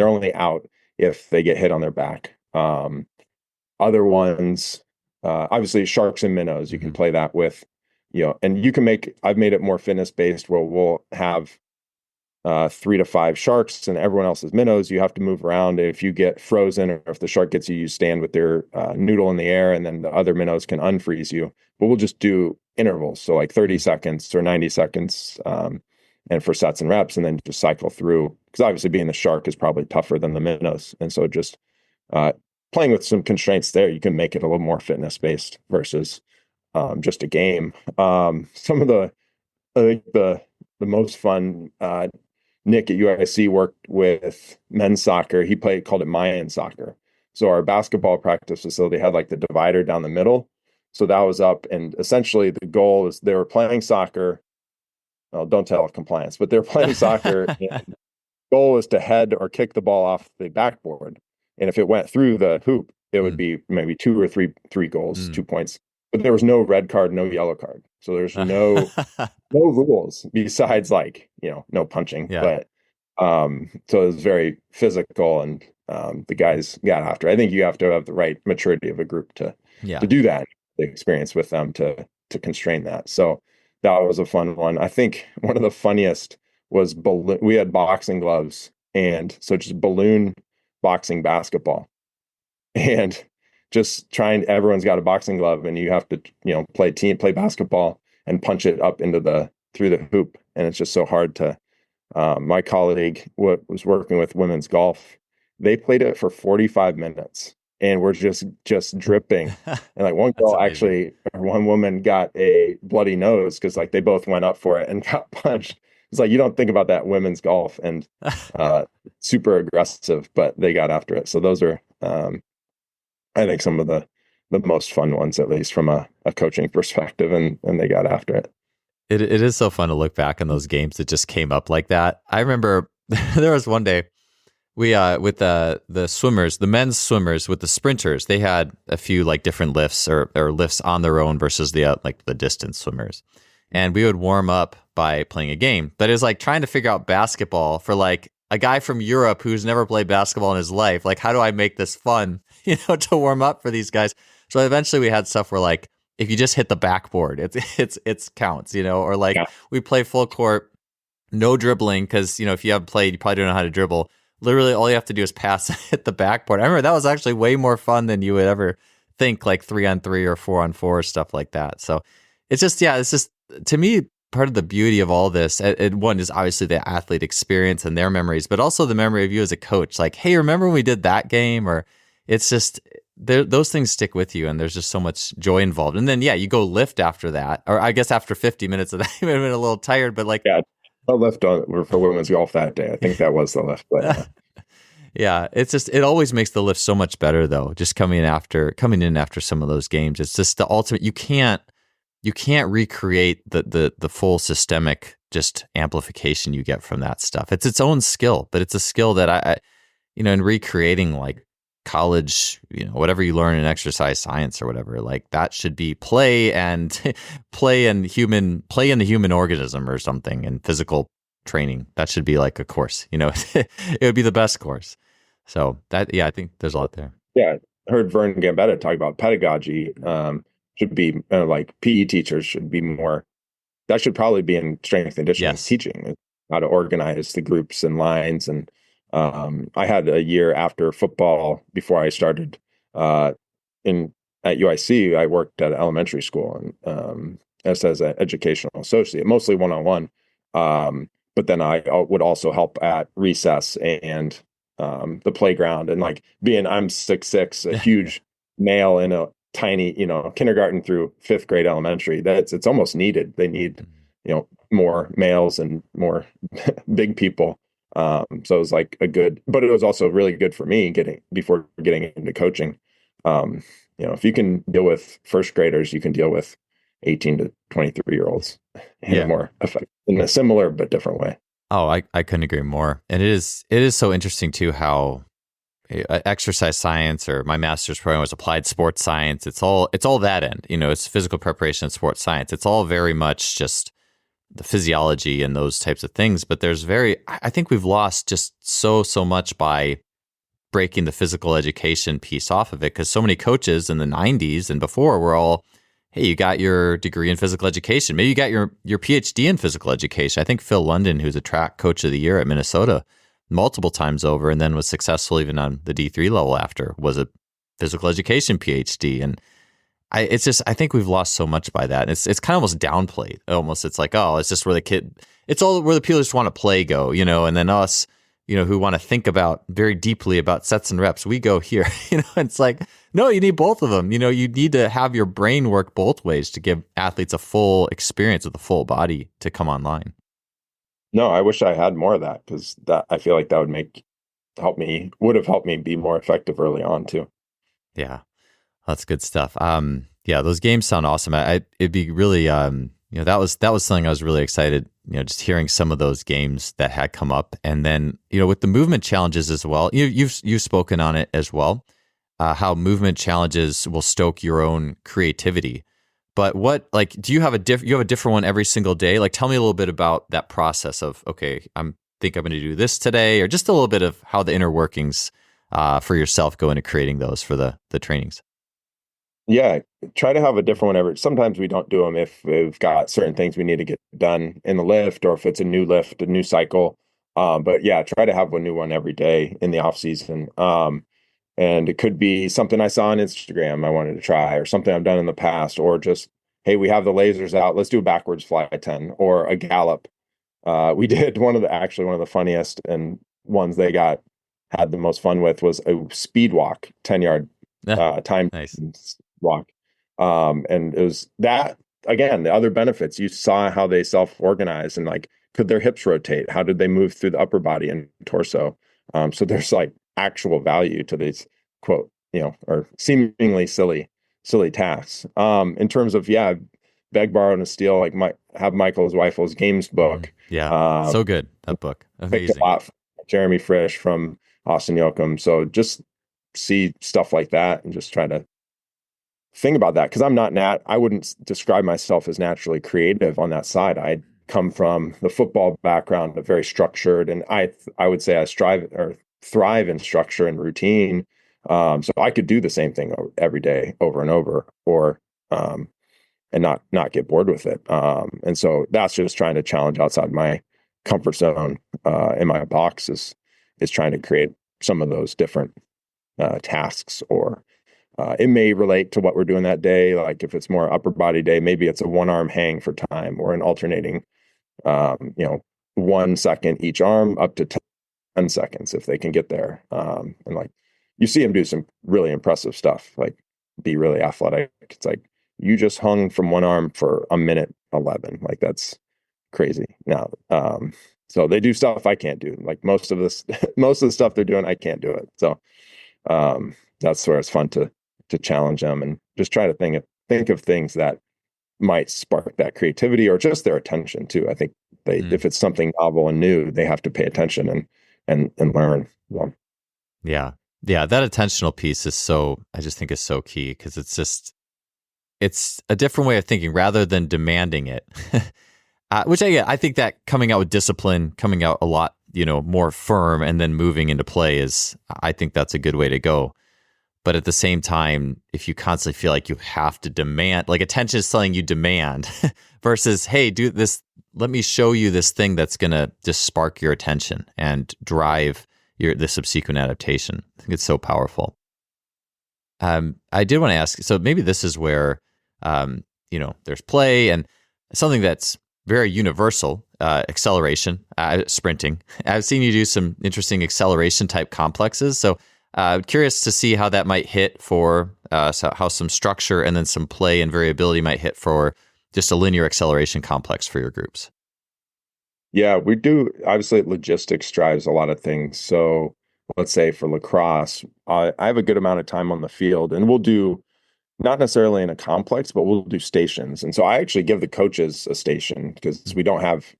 only out if they get hit on their back. Other ones, obviously sharks and minnows, you can play that with, and I've made it more fitness based where we'll have 3 to 5 sharks and everyone else is minnows. You have to move around. If you get frozen or if the shark gets you, you stand with your noodle in the air and then the other minnows can unfreeze you. But we'll just do intervals. So like 30 seconds or 90 seconds and for sets and reps, and then just cycle through. Because obviously being the shark is probably tougher than the minnows. And so just playing with some constraints there, you can make it a little more fitness based versus just a game. Some of I think the most fun, Nick at UIC worked with men's soccer. He called it Mayan soccer. So our basketball practice facility had like the divider down the middle. So that was up. And essentially the goal is they were playing soccer well, don't tell compliance, but they're playing soccer. And goal was to head or kick the ball off the backboard. And if it went through the hoop, it would be maybe two or three goals, 2 points. But there was no red card, no yellow card. So there's no rules besides like, no punching. Yeah. But so it was very physical, and the guys got after. I think you have to have the right maturity of a group to do that, the experience with them to constrain that. So that was a fun one. I think one of the funniest was we had boxing gloves, and so just balloon boxing basketball, and just everyone's got a boxing glove, and you have to play basketball and punch it up through the hoop, and it's just so hard to. My colleague was working with women's golf. They played it for 45 minutes and were just dripping. And like one girl one woman got a bloody nose because like they both went up for it and got punched. It's like, you don't think about that women's golf, and super aggressive, but they got after it. So those are, I think, some of the most fun ones, at least from a coaching perspective, and they got after it. It is so fun to look back on those games that just came up like that. I remember there was one day we with the swimmers, the men's swimmers with the sprinters, they had a few like different lifts or lifts on their own versus the like the distance swimmers. And we would warm up by playing a game. But it was like trying to figure out basketball for like a guy from Europe who's never played basketball in his life. Like, how do I make this fun, to warm up for these guys? So eventually we had stuff where like, if you just hit the backboard, it's counts, or like we play full court, no dribbling, because if you haven't played, you probably don't know how to dribble. Literally, all you have to do is pass and hit the backboard. I remember that was actually way more fun than you would ever think, like 3-on-3 or 4-on-4 stuff like that. So it's just to me, part of the beauty of all this. One is obviously the athlete experience and their memories, but also the memory of you as a coach. Like, hey, remember when we did that game? Or it's just. Those things stick with you, and there's just so much joy involved. And then, you go lift after that, or I guess after 50 minutes of that, you might have been a little tired, but like, a lift for women's golf that day. I think that was the lift, but it's just, it always makes the lift so much better though. Just coming in after some of those games, it's just the ultimate. You can't recreate the full systemic just amplification you get from that stuff. It's its own skill, but it's a skill that I in recreating like college, whatever you learn in exercise science or whatever, like that should be play in the human organism or something, and physical training. That should be like a course, it would be the best course. So that, I think there's a lot there. Yeah. I heard Vern Gambetta talk about pedagogy, should be like PE teachers should be more, that should probably be in strength and conditioning teaching, how to organize the groups and lines. And I had a year after football before I started at UIC. I worked at an elementary school and as an educational associate, mostly one-on-one. But then I would also help at recess and the playground, and like I'm 6'6", a huge male in a tiny, kindergarten through 5th grade elementary. It's almost needed. They need, more males and more big people. So it was like but it was also really good for me before getting into coaching. If you can deal with first graders, you can deal with 18 to 23-year-olds in a similar but different way. Oh, I couldn't agree more. And it is so interesting too how exercise science, or my master's program was applied sports science. It's all that end, it's physical preparation and sports science. It's all very much just the physiology and those types of things. But I think we've lost just so much by breaking the physical education piece off of it, because so many coaches in the 90s and before were all, hey, you got your degree in physical education. Maybe you got your PhD in physical education. I think Phil London, who's a track coach of the year at Minnesota multiple times over, and then was successful even on the D3 level after, was a physical education PhD. And I think we've lost so much by that. And it's kind of almost downplayed. Almost, it's like, oh, it's just where it's all where the people just want to play go, and then us, who want to think about very deeply about sets and reps, we go here. It's like, no, you need both of them. You need to have your brain work both ways to give athletes a full experience with a full body to come online. No, I wish I had more of that, because I feel like that would have helped me be more effective early on too. Yeah, that's good stuff. Those games sound awesome. It'd be really That was something I was really excited, just hearing some of those games that had come up. And then, with the movement challenges as well, you've spoken on it as well, how movement challenges will stoke your own creativity. But do you have a different one every single day? Like, tell me a little bit about that process of, okay, I'm going to do this today, or just a little bit of how the inner workings for yourself go into creating those for the trainings. Yeah, try to have a different one every. Sometimes we don't do them if we've got certain things we need to get done in the lift, or if it's a new lift, a new cycle. But yeah, try to have a new one every day in the off season. And it could be something I saw on Instagram I wanted to try, or something I've done in the past, or just, hey, we have the lasers out. Let's do a backwards fly 10 or a gallop. We did one of the funniest and ones they had the most fun with was a speed walk, 10-yard time Nice. walk. And it was that, again, the other benefits, you saw how they self-organize and like, could their hips rotate? How did they move through the upper body and torso? So there's like actual value to these quote, or seemingly silly tasks. In terms of, beg, borrow, and steal, like Michael's Weifel's games book. Yeah. So good. That book. Amazing. Picked a lot from Jeremy Frisch, from Austin Yoakum. So just see stuff like that and just try to think about that. Cause I wouldn't describe myself as naturally creative on that side. I come from the football background, very structured. And I would say I strive or thrive in structure and routine. So I could do the same thing every day over and over, or, and not get bored with it. And so that's just trying to challenge outside my comfort zone, in my box is trying to create some of those different tasks, or it may relate to what we're doing that day. Like if it's more upper body day, maybe it's a one arm hang for time, or an alternating, 1 second each arm up to 10 seconds if they can get there. And like you see them do some really impressive stuff, like be really athletic. It's like you just hung from one arm for 1:11. Like that's crazy. Now, so they do stuff I can't do. Like most of the stuff they're doing, I can't do it. So that's where it's fun to challenge them and just try to think of things that might spark that creativity, or just their attention too. I think if it's something novel and new, they have to pay attention and learn. Well, yeah. That attentional piece I just think is so key, because it's a different way of thinking rather than demanding it. Which I think that coming out with discipline, coming out a lot, more firm, and then moving into play I think that's a good way to go. But at the same time, if you constantly feel like you have to demand, like attention is telling you demand versus, hey, do this, let me show you this thing that's going to just spark your attention and drive the subsequent adaptation. I think it's so powerful. I did want to ask, so maybe this is where, there's play and something that's very universal, acceleration, sprinting. I've seen you do some interesting acceleration type complexes. So I'm curious to see how that might hit for how some structure and then some play and variability might hit for just a linear acceleration complex for your groups. Yeah, we do. Obviously, logistics drives a lot of things. So let's say for lacrosse, I have a good amount of time on the field, and we'll do not necessarily in a complex, but we'll do stations. And so I actually give the coaches a station, because we don't have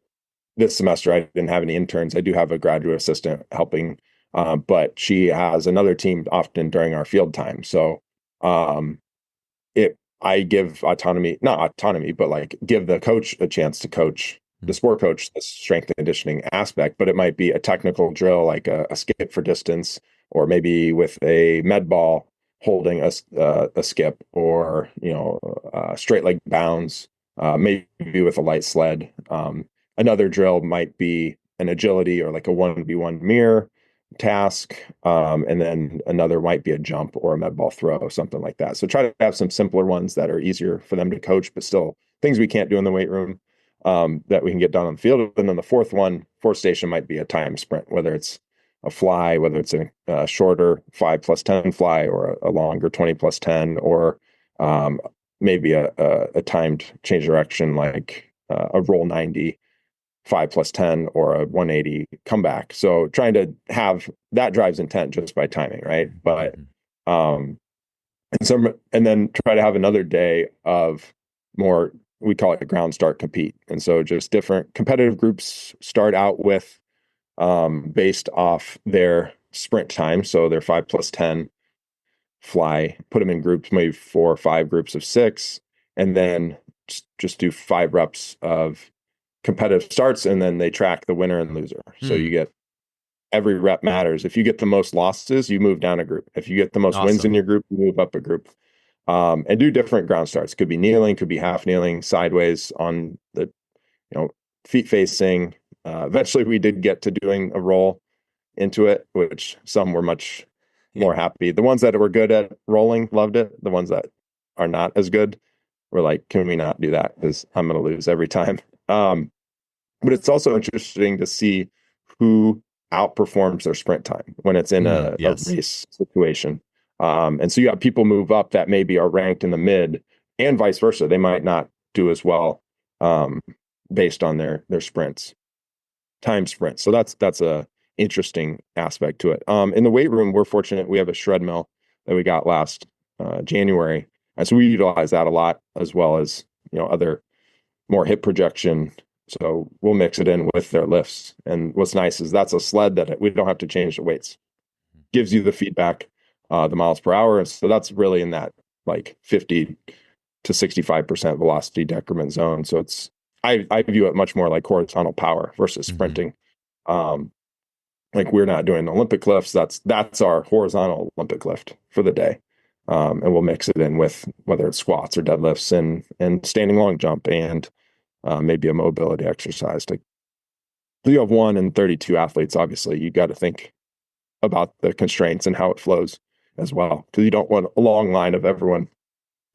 this semester. I didn't have any interns. I do have a graduate assistant helping, but she has another team often during our field time. So I give not autonomy, but like give the coach a chance to coach the sport coach, the strength and conditioning aspect. But it might be a technical drill, like a skip for distance, or maybe with a med ball holding a skip, or straight leg bounds, maybe with a light sled. Another drill might be an agility, or like a 1v1 mirror task, and then another might be a jump or a med ball throw, something like that. So try to have some simpler ones that are easier for them to coach, but still things we can't do in the weight room, that we can get done on the field. And then the fourth station might be a time sprint, whether it's a fly, whether it's a shorter 5+10 fly, or a longer 20+10, or maybe a timed change direction, like a roll 90 5+10, or a 180 comeback. So trying to have that drives intent just by timing, right? But and then try to have another day of more we call it ground, start, compete. And so just different competitive groups start out with based off their sprint time. So they're 5+10 fly, put them in groups, maybe 4 or 5 groups of 6, and then just do 5 reps of competitive starts, and then they track the winner and loser. So you get every rep matters. If you get the most losses, you move down a group. If you get the most wins in your group, you move up a group. And do different ground starts. Could be kneeling, could be half kneeling, sideways on the, feet facing. Eventually we did get to doing a roll into it, which some were much more happy. The ones that were good at rolling loved it. The ones that are not as good were like, can we not do that? Because I'm going to lose every time. But it's also interesting to see who outperforms their sprint time when it's in a race situation. And so you have people move up that maybe are ranked in the mid, and vice versa. They might not do as well based on their sprints, time sprints. So that's a interesting aspect to it. In the weight room, we're fortunate we have a shred mill that we got last January, and so we utilize that a lot, as well as other more hip projection. So we'll mix it in with their lifts. And what's nice is that's a sled that we don't have to change the weights. Gives you the feedback, the miles per hour. And so that's really in that like 50 to 65% velocity decrement zone. So I view it much more like horizontal power versus sprinting. Like we're not doing Olympic lifts. That's our horizontal Olympic lift for the day. And we'll mix it in with whether it's squats or deadlifts and standing long jump and maybe a mobility exercise. Like you have 1 in 32 athletes, obviously you got to think about the constraints and how it flows as well, because you don't want a long line of everyone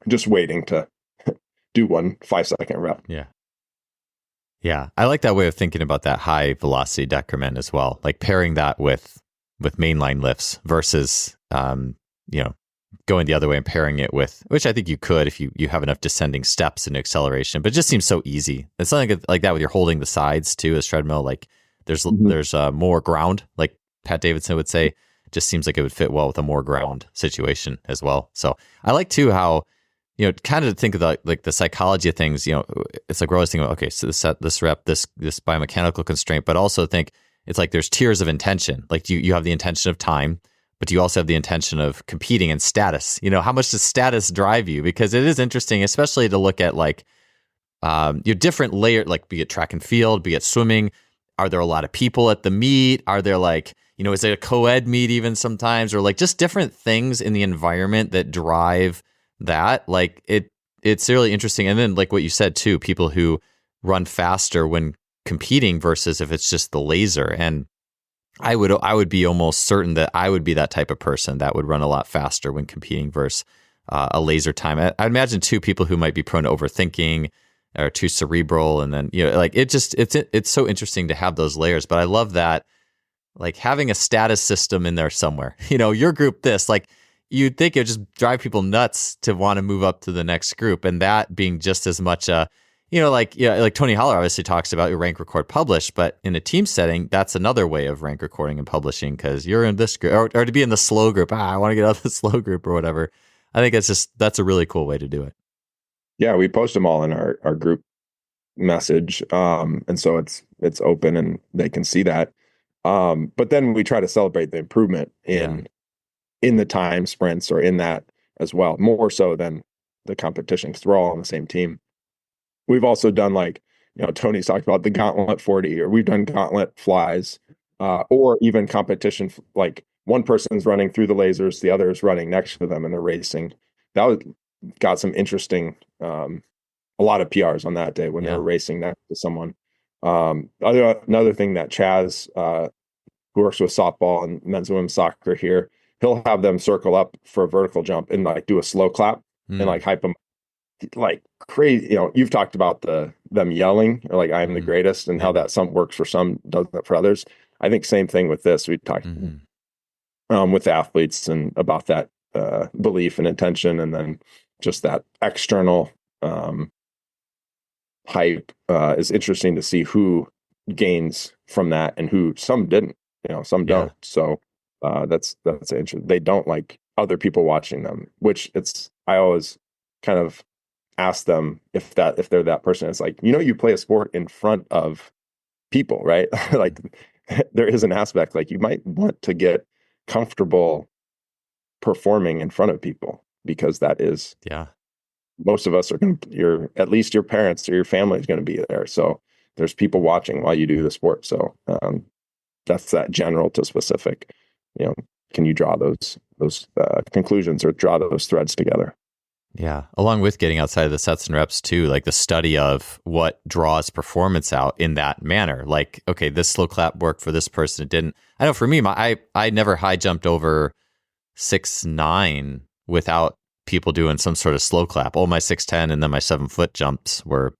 just waiting to do 1 5-second rep. Yeah, I like that way of thinking about that high velocity decrement as well, like pairing that with mainline lifts versus going the other way and pairing it with, which I think you could if you have enough descending steps and acceleration, but it just seems so easy. It's something like that with you're holding the sides too, as treadmill, like there's more ground, like Pat Davidson would say. Just seems like it would fit well with a more ground situation as well. So I like too how, kind of think of the psychology of things. It's like we're always thinking about, okay, so this rep, this biomechanical constraint, but also think it's like there's tiers of intention. Like you have the intention of time, but you also have the intention of competing and status. How much does status drive you? Because it is interesting, especially to look at like your different layer, like be it track and field, be it swimming. Are there a lot of people at the meet? Are there like, is it a co-ed meet even sometimes, or like just different things in the environment that drive that? Like it's really interesting. And then like what you said too, people who run faster when competing versus if it's just the laser. And I would be almost certain that I would be that type of person that would run a lot faster when competing versus a laser time. I'd imagine too, people who might be prone to overthinking or too cerebral, and then like it's so interesting to have those layers. But I love that, like having a status system in there somewhere. Your group this, like you'd think it would just drive people nuts to want to move up to the next group, and that being just as much a like Tony Holler obviously talks about your rank, record, publish, but in a team setting, that's another way of rank recording and publishing, because you're in this group, or to be in the slow group. I want to get out of the slow group or whatever. I think that's a really cool way to do it. Yeah, we post them all in our group message, and so it's open and they can see that. But then we try to celebrate the improvement in the time sprints or in that as well, more so than the competition, because we're all on the same team. We've also done like, Tony's talked about the gauntlet 40, or we've done gauntlet flies, or even competition, like one person's running through the lasers, the other is running next to them and they're racing. Got some interesting, a lot of PRs on that day when they were racing next to someone. Another thing that Chaz, who works with softball and men's and women's soccer here, he'll have them circle up for a vertical jump and like do a slow clap and like hype them like crazy. You've talked about them yelling or like I'm the greatest, and how that some works for some, doesn't for others. I think same thing with this. We talked with the athletes and about that belief and intention, and then just that external hype is interesting to see who gains from that and who some didn't. Some don't. So that's interesting. They don't like other people watching them, which I always kind of ask them if they're that person. It's like, you play a sport in front of people, right? Like there is an aspect like you might want to get comfortable performing in front of people, because that is, Yeah. most of us are going to, at least your parents or your family is going to be there. So there's people watching while you do the sport. So that's that general to specific, can you draw those conclusions or draw those threads together? Yeah. Along with getting outside of the sets and reps too, like the study of what draws performance out in that manner. Like, okay, this slow clap worked for this person. It didn't. I know for me, I never high jumped over 6'9" without people doing some sort of slow clap. All my 6'10" and then my 7-foot jumps were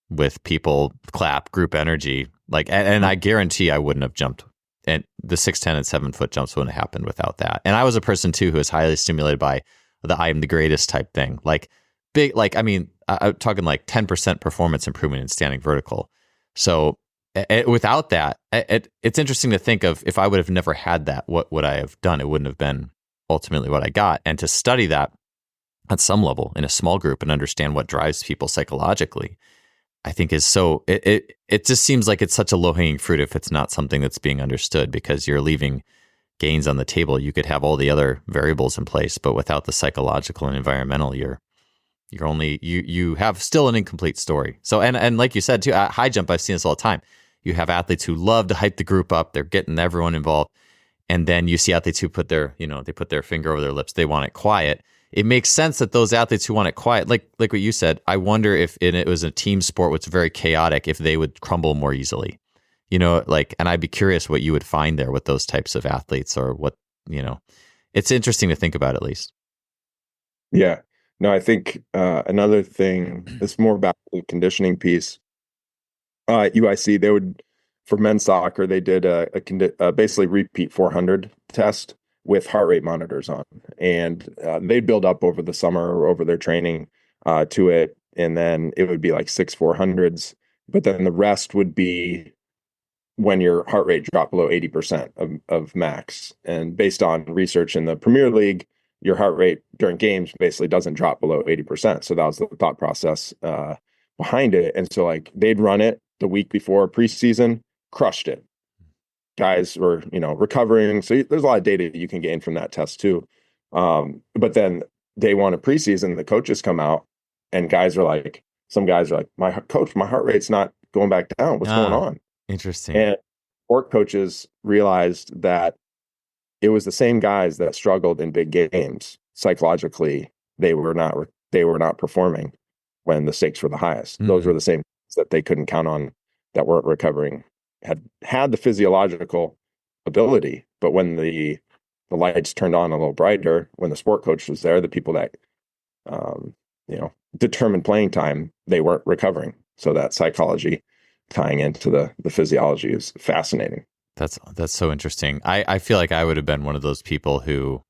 with people clap, group energy. Like, and I guarantee I wouldn't have jumped. And the 6'10" and 7-foot jumps wouldn't have happened without that. And I was a person too who was highly stimulated by the I am the greatest type thing. Like big, like, I mean, I'm talking like 10% performance improvement in standing vertical. So without that, it's interesting to think of, if I would have never had that, what would I have done? It wouldn't have been ultimately what I got. And to study that at some level in a small group and understand what drives people psychologically, I think is so, it just seems like it's such a low hanging fruit if it's not something that's being understood, because you're leaving gains on the table. You could have all the other variables in place, but without the psychological and environmental, you're only, you have still an incomplete story. So, and like you said too, at high jump, I've seen this all the time. You have athletes who love to hype the group up. They're getting everyone involved. And then you see athletes who put their finger over their lips. They want it quiet. It makes sense that those athletes who want it quiet, like what you said, I wonder if it was a team sport, which is very chaotic, if they would crumble more easily. Like, and I'd be curious what you would find there with those types of athletes, or what, it's interesting to think about at least. Yeah. No, I think another thing is more about the conditioning piece. UIC, they would, for men's soccer, they did a basically repeat 400 test with heart rate monitors on, and they'd build up over the summer or over their training to it, and then it would be like 6 400s, but then the rest would be when your heart rate dropped below 80% of max. And based on research in the Premier League, your heart rate during games basically doesn't drop below 80%. So that was the thought process behind it. And so like they'd run it the week before preseason, crushed it. Guys were, recovering. So there's a lot of data you can gain from that test too. But then day one of preseason, the coaches come out and some guys are like, my heart rate's not going back down. What's going on? Interesting. And sport coaches realized that it was the same guys that struggled in big games. Psychologically, they were not performing when the stakes were the highest. Those were the same that they couldn't count on, that weren't recovering, had the physiological ability, but when the lights turned on a little brighter, when the sport coach was there, the people that determined playing time, they weren't recovering. So that psychology tying into the physiology is fascinating. That's so interesting. I feel like I would have been one of those people who,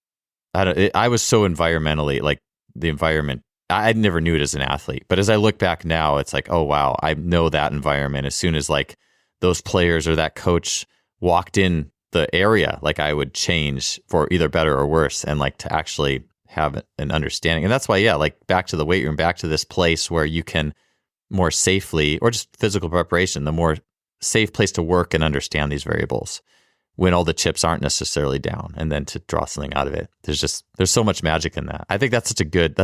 I was so environmentally, like the environment, I never knew it as an athlete, but as I look back now, it's like, oh wow, I know that environment. As soon as like those players or that coach walked in the area, like I would change for either better or worse, and like to actually have an understanding. And that's why, yeah, like back to the weight room, back to this place where you can more safely, or just physical preparation, the more safe place to work and understand these variables when all the chips aren't necessarily down, and then to draw something out of it. There's so much magic in that. I think that's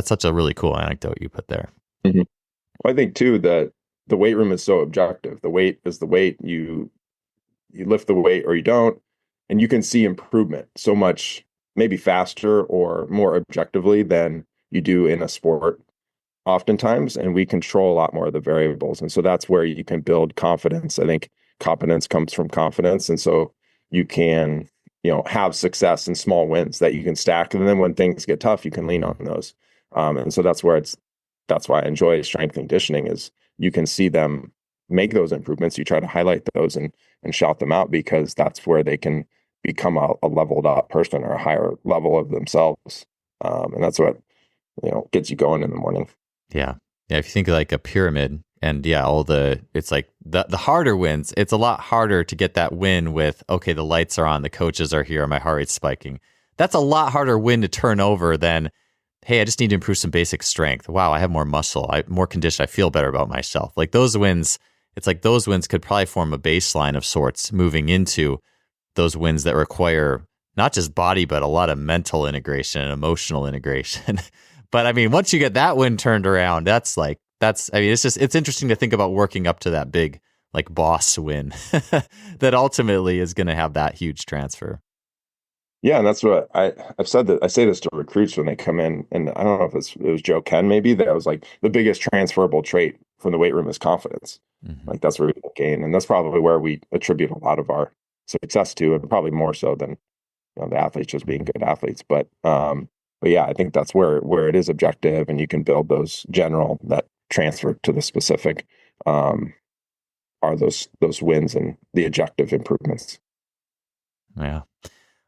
such a really cool anecdote you put there. Mm-hmm. Well, I think too that the weight room is so objective. The weight is the weight. You lift the weight or you don't, and you can see improvement so much, maybe faster or more objectively than you do in a sport oftentimes, and we control a lot more of the variables. And so that's where you can build confidence. I think competence comes from confidence. And so you can, have success in small wins that you can stack. And then when things get tough, you can lean on those. And so that's why I enjoy strength conditioning, is you can see them make those improvements. You try to highlight those and shout them out, because that's where they can become a leveled up person or a higher level of themselves. And that's what, gets you going in the morning. Yeah. Yeah. If you think like a pyramid, and it's like the harder wins, it's a lot harder to get that win with, okay, the lights are on, the coaches are here, my heart rate's spiking. That's a lot harder win to turn over than, hey, I just need to improve some basic strength. Wow, I have more muscle, more condition. I feel better about myself. Like those wins, it's like those wins could probably form a baseline of sorts moving into those wins that require not just body, but a lot of mental integration and emotional integration. But I mean, once you get that win turned around, it's interesting to think about working up to that big, like boss win that ultimately is going to have that huge transfer. Yeah, and that's what I've said that I say this to recruits when they come in, and I don't know if it was Joe Ken maybe that was like the biggest transferable trait from the weight room is confidence. Mm-hmm. Like that's where we gain, and that's probably where we attribute a lot of our success to, and probably more so than the athletes just being good athletes. But yeah, I think that's where it is objective, and you can build those general that transfer to the specific. Are those wins and the objective improvements? Yeah.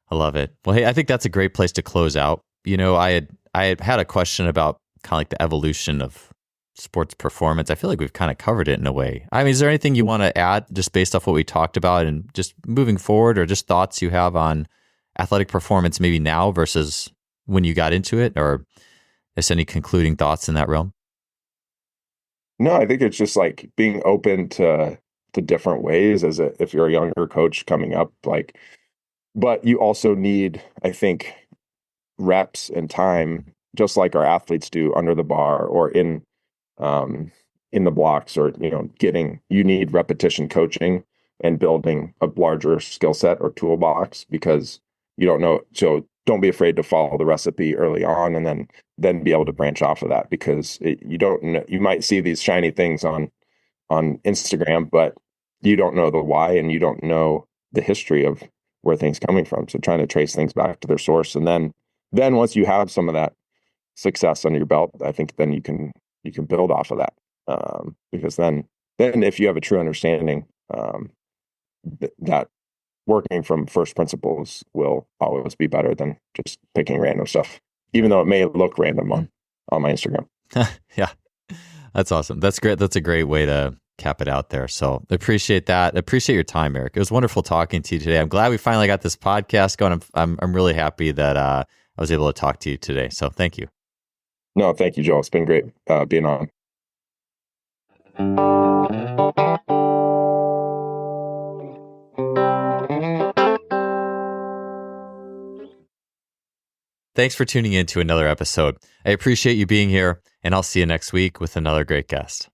I love it. Well, hey, I think that's a great place to close out. I had a question about kind of like the evolution of sports performance. I feel like we've kind of covered it in a way. I mean, is there anything you want to add just based off what we talked about and just moving forward, or just thoughts you have on athletic performance maybe now versus when you got into it, or just any concluding thoughts in that realm? No, I think it's just like being open to different ways if you're a younger coach coming up, like, but you also need, I think, reps and time, just like our athletes do under the bar or in the blocks, or you need repetition coaching and building a larger skill set or toolbox, because you don't know. So don't be afraid to follow the recipe early on, and then be able to branch off of that, because you don't know, you might see these shiny things on Instagram, but you don't know the why, and you don't know the history of where things coming from. So trying to trace things back to their source, and then once you have some of that success under your belt, I think then you can build off of that, because then if you have a true understanding, that working from first principles will always be better than just picking random stuff, even though it may look random on my Instagram. Yeah, that's awesome. That's great. That's a great way to cap it out there. So appreciate that. Appreciate your time, Eric. It was wonderful talking to you today. I'm glad we finally got this podcast going. I'm really happy that I was able to talk to you today. So thank you. No, thank you, Joel. It's been great being on. Thanks for tuning in to another episode. I appreciate you being here, and I'll see you next week with another great guest.